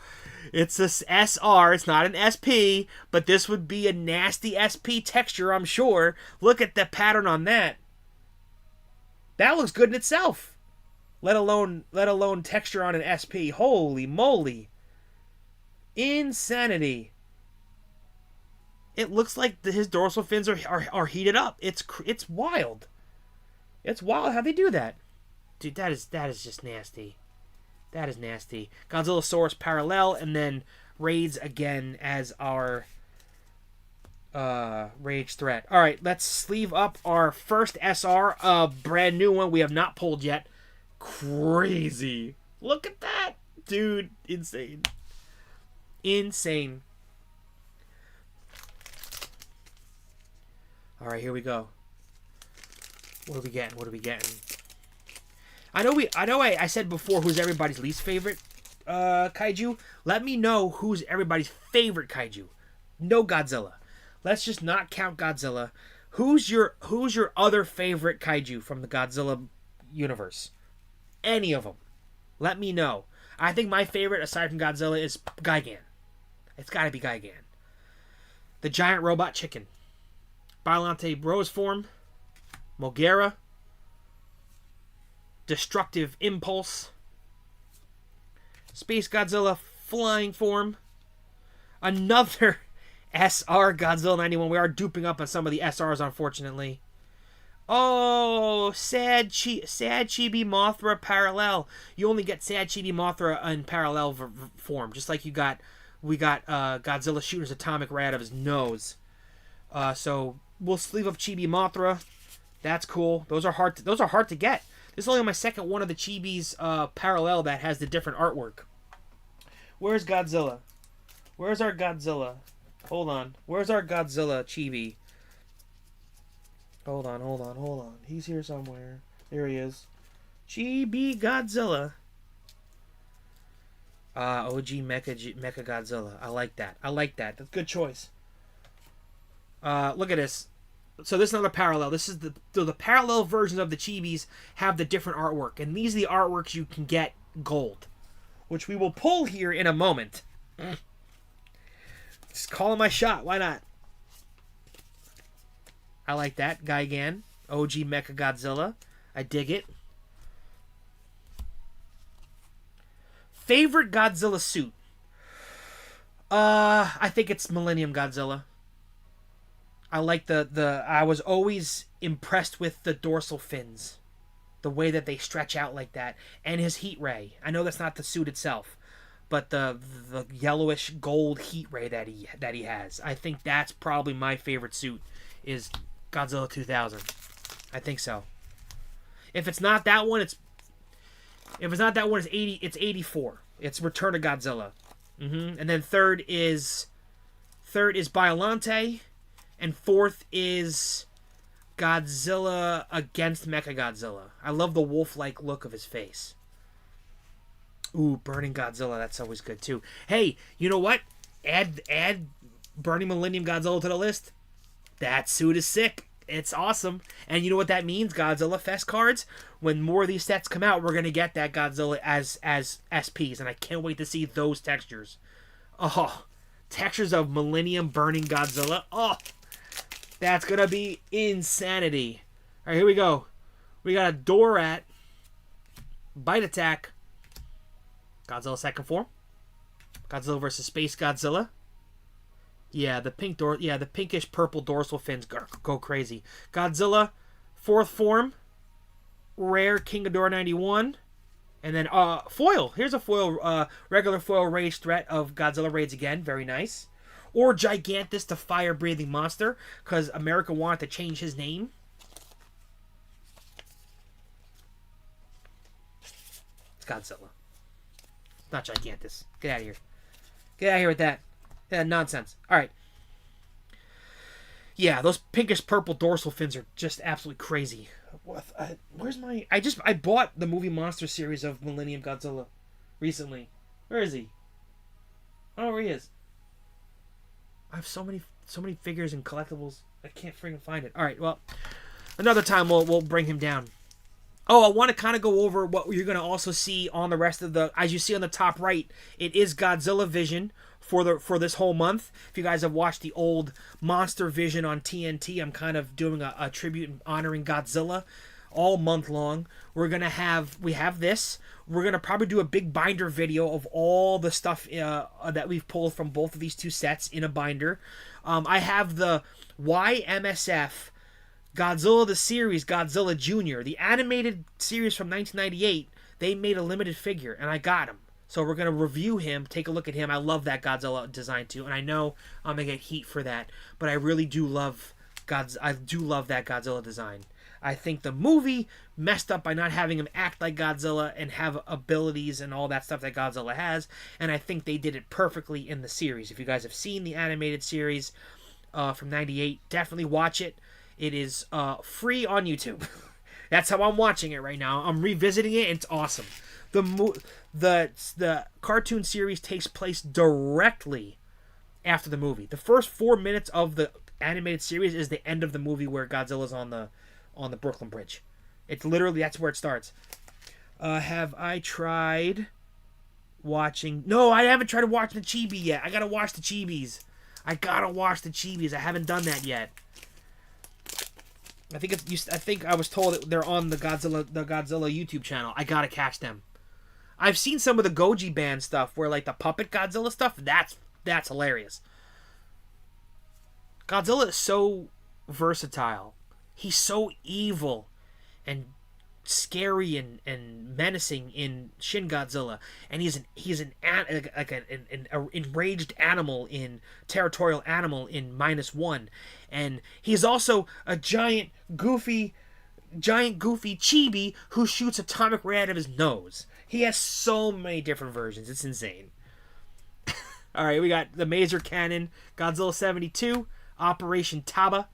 it's a SR. It's not an SP, but this would be a nasty SP texture, I'm sure. Look at the pattern on that. That looks good in itself. Let alone texture on an SP. Holy moly. Insanity. It looks like his dorsal fins are heated up. It's wild. It's wild how they do that. Dude, that is just nasty. That is nasty. Godzillasaurus parallel, and then raids again as our rage threat. Alright, let's sleeve up our first SR, a brand new one we have not pulled yet. Crazy. Look at that. Dude, insane. Insane. Alright, here we go. What are we getting? What are we getting? I know I said before who's everybody's least favorite kaiju. Let me know who's everybody's favorite kaiju. No Godzilla. Let's just not count Godzilla. Who's your other favorite kaiju from the Godzilla universe? Any of them. Let me know. I think my favorite aside from Godzilla is Gigan. It's got to be Gigan. The giant robot chicken. Biollante Rose form. Mogera. Destructive Impulse. Space Godzilla flying form. Another SR Godzilla 91. We are duping up on some of the SRs, unfortunately. Oh, Sad Chibi Mothra parallel. You only get Sad Chibi Mothra in parallel form, just like we got Godzilla shooting his atomic ray out of his nose. So we'll sleeve up Chibi Mothra. That's cool. Those are hard to get. This is only my second one of the Chibis parallel that has the different artwork. Where's Godzilla? Where's our Godzilla? Hold on. Where's our Godzilla Chibi? Hold on. He's here somewhere. There he is. Chibi Godzilla. OG Mecha Godzilla. I like that. That's a good choice. Look at this. So this is another parallel. This is the parallel versions of the chibis have the different artwork, and these are the artworks you can get gold, which we will pull here in a moment. Just calling my shot. Why not? I like that. Gigan. OG Mecha Godzilla. I dig it. Favorite Godzilla suit? I think it's Millennium Godzilla. I like I was always impressed with the dorsal fins. The way that they stretch out like that. And his heat ray. I know that's not the suit itself. But the yellowish gold heat ray that he has. I think that's probably my favorite suit is Godzilla 2000. I think so. If it's not that one, it's 80. It's 84. It's Return of Godzilla. And then third is Biollante. And fourth is Godzilla against Mechagodzilla. I love the wolf-like look of his face. Ooh, Burning Godzilla. That's always good, too. Hey, you know what? Add Burning Millennium Godzilla to the list. That suit is sick. It's awesome. And you know what that means? Godzilla Fest cards. When more of these sets come out, we're going to get that Godzilla as SPs. And I can't wait to see those textures. Oh, textures of Millennium Burning Godzilla. Oh, that's going to be insanity. All right, here we go. We got a Dorat. Bite Attack. Godzilla second form. Godzilla versus Space Godzilla. Yeah, the pinkish purple dorsal fins go crazy. Godzilla fourth form. Rare King Ghidorah 91. And then foil. Here's a foil, regular foil raised threat of Godzilla raids again. Very nice. Or Gigantus, the fire-breathing monster, because America wanted to change his name. It's Godzilla. It's not Gigantus. Get out of here. Get out of here with that. Yeah, nonsense. All right. Yeah, those pinkish purple dorsal fins are just absolutely crazy. Where's my... I bought the movie monster series of Millennium Godzilla recently. Where is he? I don't know where he is. I have so many figures and collectibles. I can't freaking find it. All right, well, another time we'll bring him down. Oh, I want to kind of go over what you're going to also see on the rest of the... As you see on the top right, it is Godzilla Vision for this whole month. If you guys have watched the old Monster Vision on TNT, I'm kind of doing a tribute and honoring Godzilla all month long. We have this. We're going to probably do a big binder video of all the stuff that we've pulled from both of these two sets in a binder. I have the YMSF Godzilla the series, Godzilla Jr., the animated series from 1998. They made a limited figure, and I got him. So we're going to review him, take a look at him. I love that Godzilla design, too, and I know I'm going to get heat for that, but I really do love that Godzilla design. I think the movie messed up by not having him act like Godzilla and have abilities and all that stuff that Godzilla has, and I think they did it perfectly in the series. If you guys have seen the animated series from 98, definitely watch it. It is free on YouTube. That's how I'm watching it right now. I'm revisiting it, and it's awesome. The cartoon series takes place directly after the movie. The first 4 minutes of the animated series is the end of the movie where Godzilla's on the Brooklyn Bridge. It's literally, that's where it starts. Have I tried watching... No, I haven't tried to watch the Chibi yet. I gotta watch the Chibis. I haven't done that yet. I think I was told that they're on the Godzilla YouTube channel. I gotta catch them. I've seen some of the Goji Band stuff where like the puppet Godzilla stuff. That's hilarious. Godzilla is so versatile. He's so evil and scary and menacing in Shin Godzilla, and he's an enraged animal in Territorial Animal in -1, and he's also a giant goofy chibi who shoots atomic ray out of his nose. He has so many different versions. It's insane. All right, we got the Maser Cannon, Godzilla 72, Operation Taba,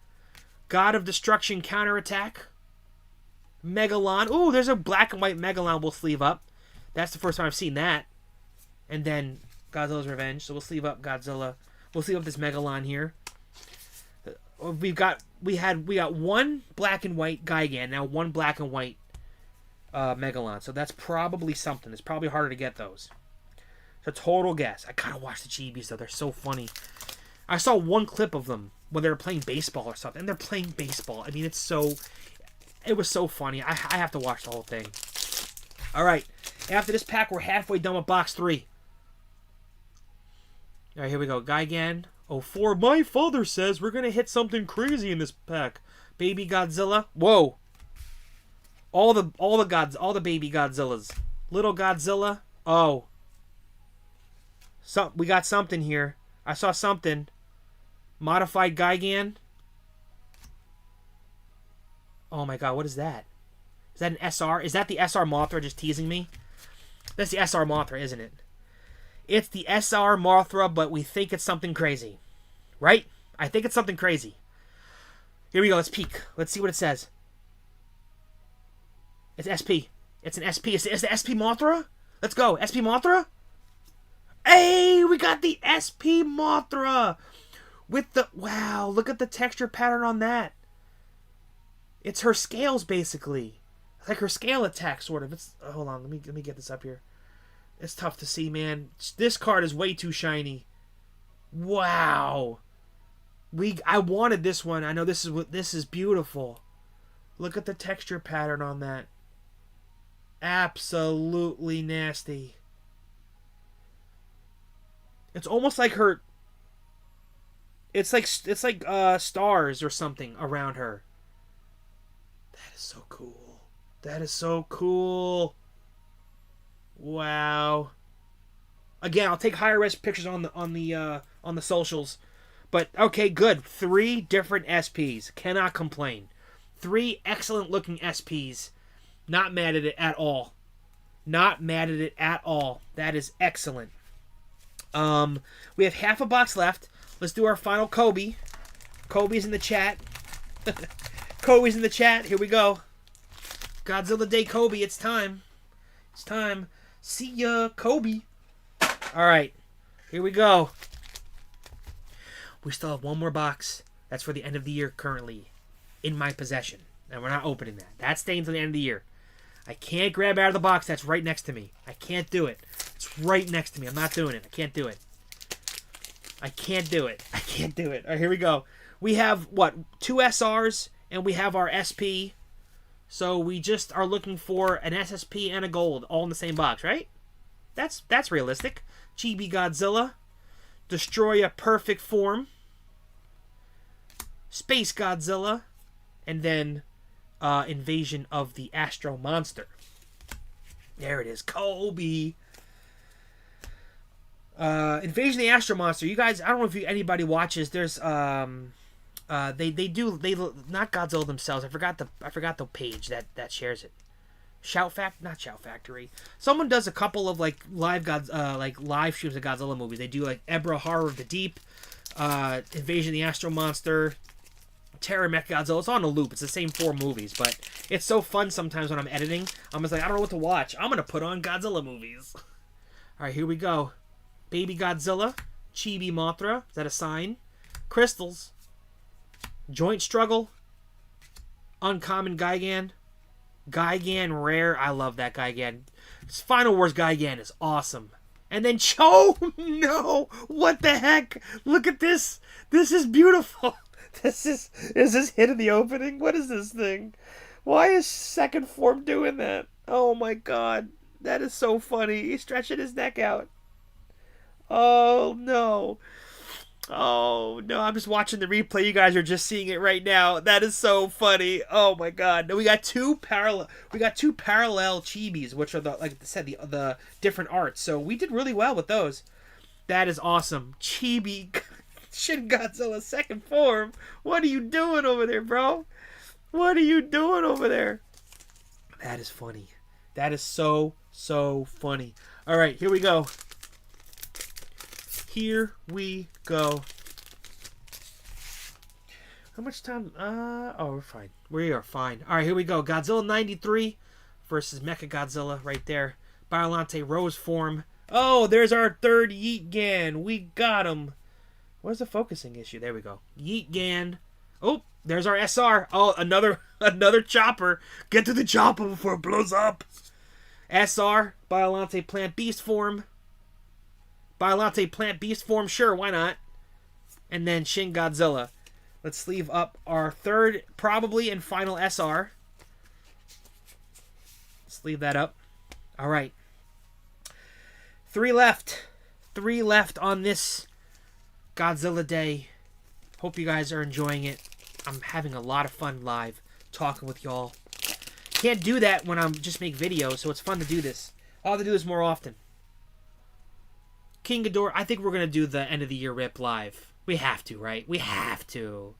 God of Destruction Counterattack, Megalon. Ooh, there's a black and white Megalon we'll sleeve up. That's the first time I've seen that. And then Godzilla's Revenge. So we'll sleeve up Godzilla. We'll sleeve up this Megalon here. we got one black and white Gigan, now one black and white Megalon. So that's probably something. It's probably harder to get those. So total guess. I gotta watch the Chibis though. They're so funny. I saw one clip of them when they were playing baseball or something. And they're playing baseball. I mean, it was so funny. I have to watch the whole thing. All right. After this pack, we're halfway done with box 3. All right, here we go. Gigan 04. My father says we're gonna hit something crazy in this pack. Baby Godzilla. Whoa. All the baby Godzillas. Little Godzilla. Oh. We got something here. I saw something. Modified Gigan. Oh my god, what is that? Is that an SR? Is that the SR Mothra just teasing me? That's the SR Mothra, isn't it? It's the SR Mothra, but we think it's something crazy. Right? I think it's something crazy. Here we go, let's peek. Let's see what it says. It's SP. It's an SP. It's the SP Mothra? Let's go. SP Mothra? Hey, we got the SP Mothra! With the... Wow, look at the texture pattern on that. It's her scales, basically. It's like her scale attack, sort of. It's... hold on, let me get this up here. It's tough to see, man. This card is way too shiny. Wow. I wanted this one. I know this is beautiful. Look at the texture pattern on that. Absolutely nasty. It's almost like her... It's like stars or something around her. That is so cool. That is so cool. Wow. Again, I'll take higher res pictures on the socials. But okay, good. 3 different SPs. Cannot complain. 3 excellent looking SPs. Not mad at it at all. Not mad at it at all. That is excellent. We have half a box left. Let's do our final Kobe. Kobe's in the chat. Kobe's in the chat. Here we go. Godzilla Day Kobe. It's time. It's time. See ya, Kobe. All right. Here we go. We still have one more box. That's for the end of the year currently in my possession. And we're not opening that. That's staying until the end of the year. I can't grab out of the box that's right next to me. I can't do it. It's right next to me. I'm not doing it. I can't do it. I can't do it. I can't do it. All right, here we go. We have, what, 2 SRs, and we have our SP. So we just are looking for an SSP and a gold, all in the same box, right? That's realistic. Chibi Godzilla. Destroy a perfect form. Space Godzilla. And then Invasion of the Astro Monster. There it is. Kobe. Invasion of the Astro Monster. You guys, I don't know if anybody watches. There's they not Godzilla themselves. I forgot the page that shares it. Not Shout Factory. Someone does a couple of like live streams of Godzilla movies. They do like Ebra Horror of the Deep, Invasion of the Astro Monster, Terror Mech Godzilla. It's on a loop. It's the same 4 movies, but it's so fun sometimes when I'm editing. I'm just like, I don't know what to watch. I'm gonna put on Godzilla movies. All right, here we go. Baby Godzilla, Chibi Mothra. Is that a sign? Crystals. Joint Struggle. Uncommon Gigan. Gigan Rare. I love that Gigan. Final Wars Gigan is awesome. And then no! What the heck? Look at this. This is beautiful. Is this hit in the opening? What is this thing? Why is second form doing that? Oh my god. That is so funny. He's stretching his neck out. Oh no. Oh no, I'm just watching the replay. You guys are just seeing it right now. That is so funny. Oh my god. No, we got two parallel chibis, which are like I said, the different arts. So we did really well with those. That is awesome. Chibi Shin Godzilla second form. What are you doing over there, bro? What are you doing over there? That is funny. That is so funny. All right, here we go. Here we go. How much time? Oh, we're fine. We are fine. All right, here we go. Godzilla 93 versus Mechagodzilla right there. Biolante Rose form. Oh, there's our third Yeet Gan. We got him. Where's the focusing issue? There we go. Yeet Gan Oh, there's our SR. Oh, another chopper. Get to the chopper before it blows up. SR, Biolante Plant Beast form. Biolante Plant Beast form, sure, why not? And then Shin Godzilla. Let's sleeve up our third, probably, and final SR. Sleeve that up. All right. 3 left. 3 left on this Godzilla day. Hope you guys are enjoying it. I'm having a lot of fun live talking with y'all. Can't do that when I'm just make videos, so it's fun to do this. I'll have to do this more often. King Ghidorah, I think we're going to do the end of the year rip live. We have to, right? We have to.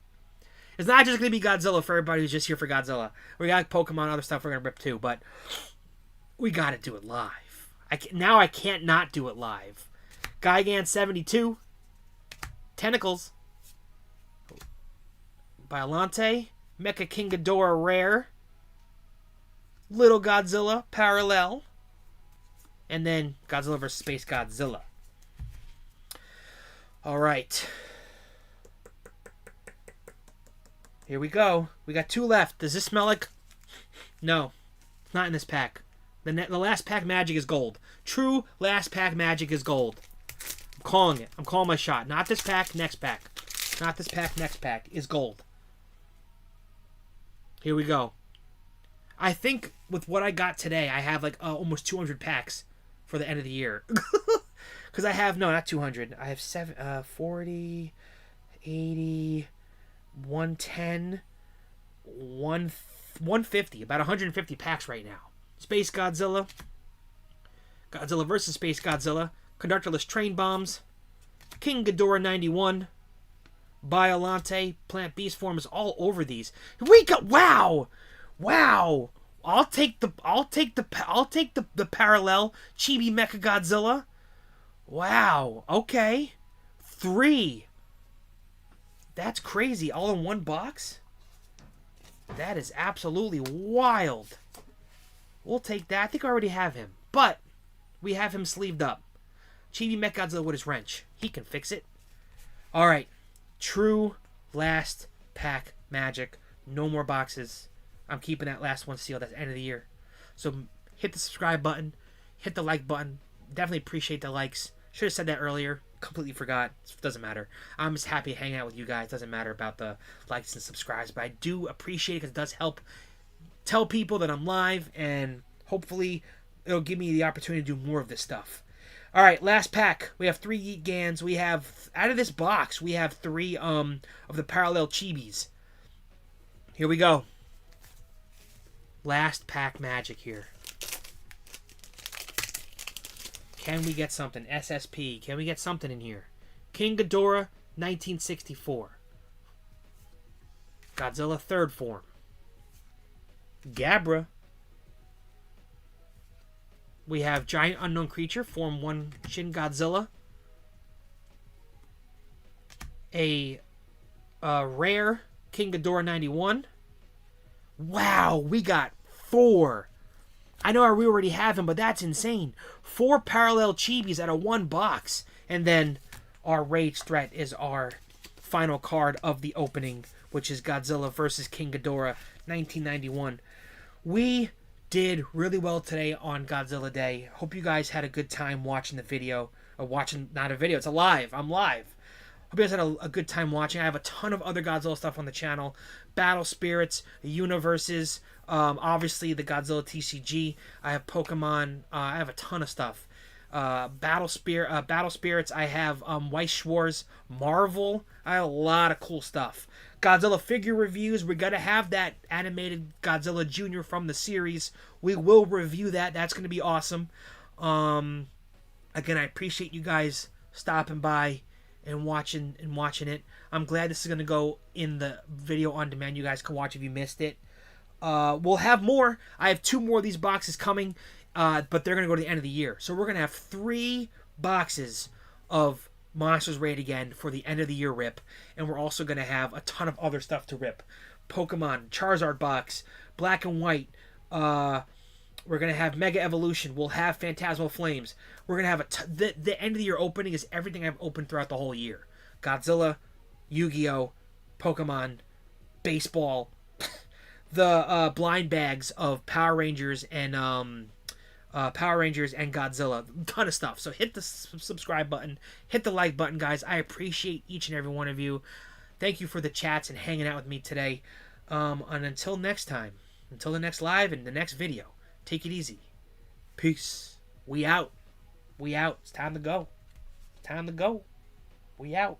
It's not just going to be Godzilla for everybody who's just here for Godzilla. We got Pokemon, other stuff we're going to rip too, but we got to do it live. Now I can't not do it live. Gigan 72. Tentacles. Biolante. Mecha King Ghidorah Rare. Little Godzilla Parallel. And then Godzilla vs. Space Godzilla. Alright. Here we go. We got 2 left. Does this smell like... No. Not in this pack. The last pack magic is gold. True last pack magic is gold. I'm calling it. I'm calling my shot. Not this pack, next pack. Not this pack, next pack is gold. Here we go. I think with what I got today, I have like almost 200 packs for the end of the year. Because I have, no, not 200. I have 40, 80, 110, 150. About 150 packs right now. Space Godzilla. Godzilla vs. Space Godzilla. Conductorless Train Bombs. King Ghidorah 91. Biolante. Plant Beast form is all over these. We got, wow! Wow! I'll take the parallel Chibi Mecha Godzilla. Wow. Okay. 3. That's crazy. All in one box? That is absolutely wild. We'll take that. I think I already have him. But we have him sleeved up. Chibi Mecha Godzilla with his wrench. He can fix it. Alright. True last pack magic. No more boxes. I'm keeping that last one sealed. That's the end of the year. So hit the subscribe button. Hit the like button. Definitely appreciate the likes. Should have said that earlier. Completely forgot. It doesn't matter. I'm just happy hanging out with you guys. Doesn't matter about the likes and subscribes. But I do appreciate it because it does help tell people that I'm live. And hopefully it'll give me the opportunity to do more of this stuff. Alright, last pack. We have 3 Yeet Gans. We have, out of this box, we have 3 of the parallel Chibis. Here we go. Last pack magic here. Can we get something? SSP. Can we get something in here? King Ghidorah, 1964. Godzilla, 3rd form. Gabra. We have Giant Unknown Creature, Form 1 Shin Godzilla. A rare King Ghidorah 91. Wow, we got 4. I know we already have him, but that's insane. 4 parallel Chibis out of 1 box. And then our Rage Threat is our final card of the opening, which is Godzilla vs. King Ghidorah 1991. We did really well today on Godzilla Day. Hope you guys had a good time watching the video. Or watching, not a video, it's a live. I'm live. Hope you guys had a good time watching. I have a ton of other Godzilla stuff on the channel. Battle Spirits, Universes, obviously the Godzilla TCG. I have Pokemon. I have a ton of stuff. Battle Spirits. I have Weiss Schwarz, Marvel. I have a lot of cool stuff. Godzilla figure reviews. We're gonna have that animated Godzilla Jr. from the series. We will review that. That's gonna be awesome. Again, I appreciate you guys stopping by and watching it. I'm glad this is gonna go in the video on demand. You guys can watch if you missed it. We'll have more. I have 2 more of these boxes coming, but they're gonna go to the end of the year. So we're gonna have 3 boxes of Monsters Raid again for the end of the year rip, and we're also gonna have a ton of other stuff to rip. Pokemon, Charizard box, Black and White. We're gonna have Mega Evolution. We'll have Phantasmal Flames. We're gonna have the end of the year opening is everything I've opened throughout the whole year. Godzilla, Yu-Gi-Oh, Pokemon, baseball, the blind bags of Power Rangers and Godzilla, a ton of stuff. So hit the subscribe button, hit the like button, guys. I appreciate each and every one of you. Thank you for the chats and hanging out with me today. And until next time, until the next live and the next video, take it easy. Peace. We out. We out. It's time to go. Time to go. We out.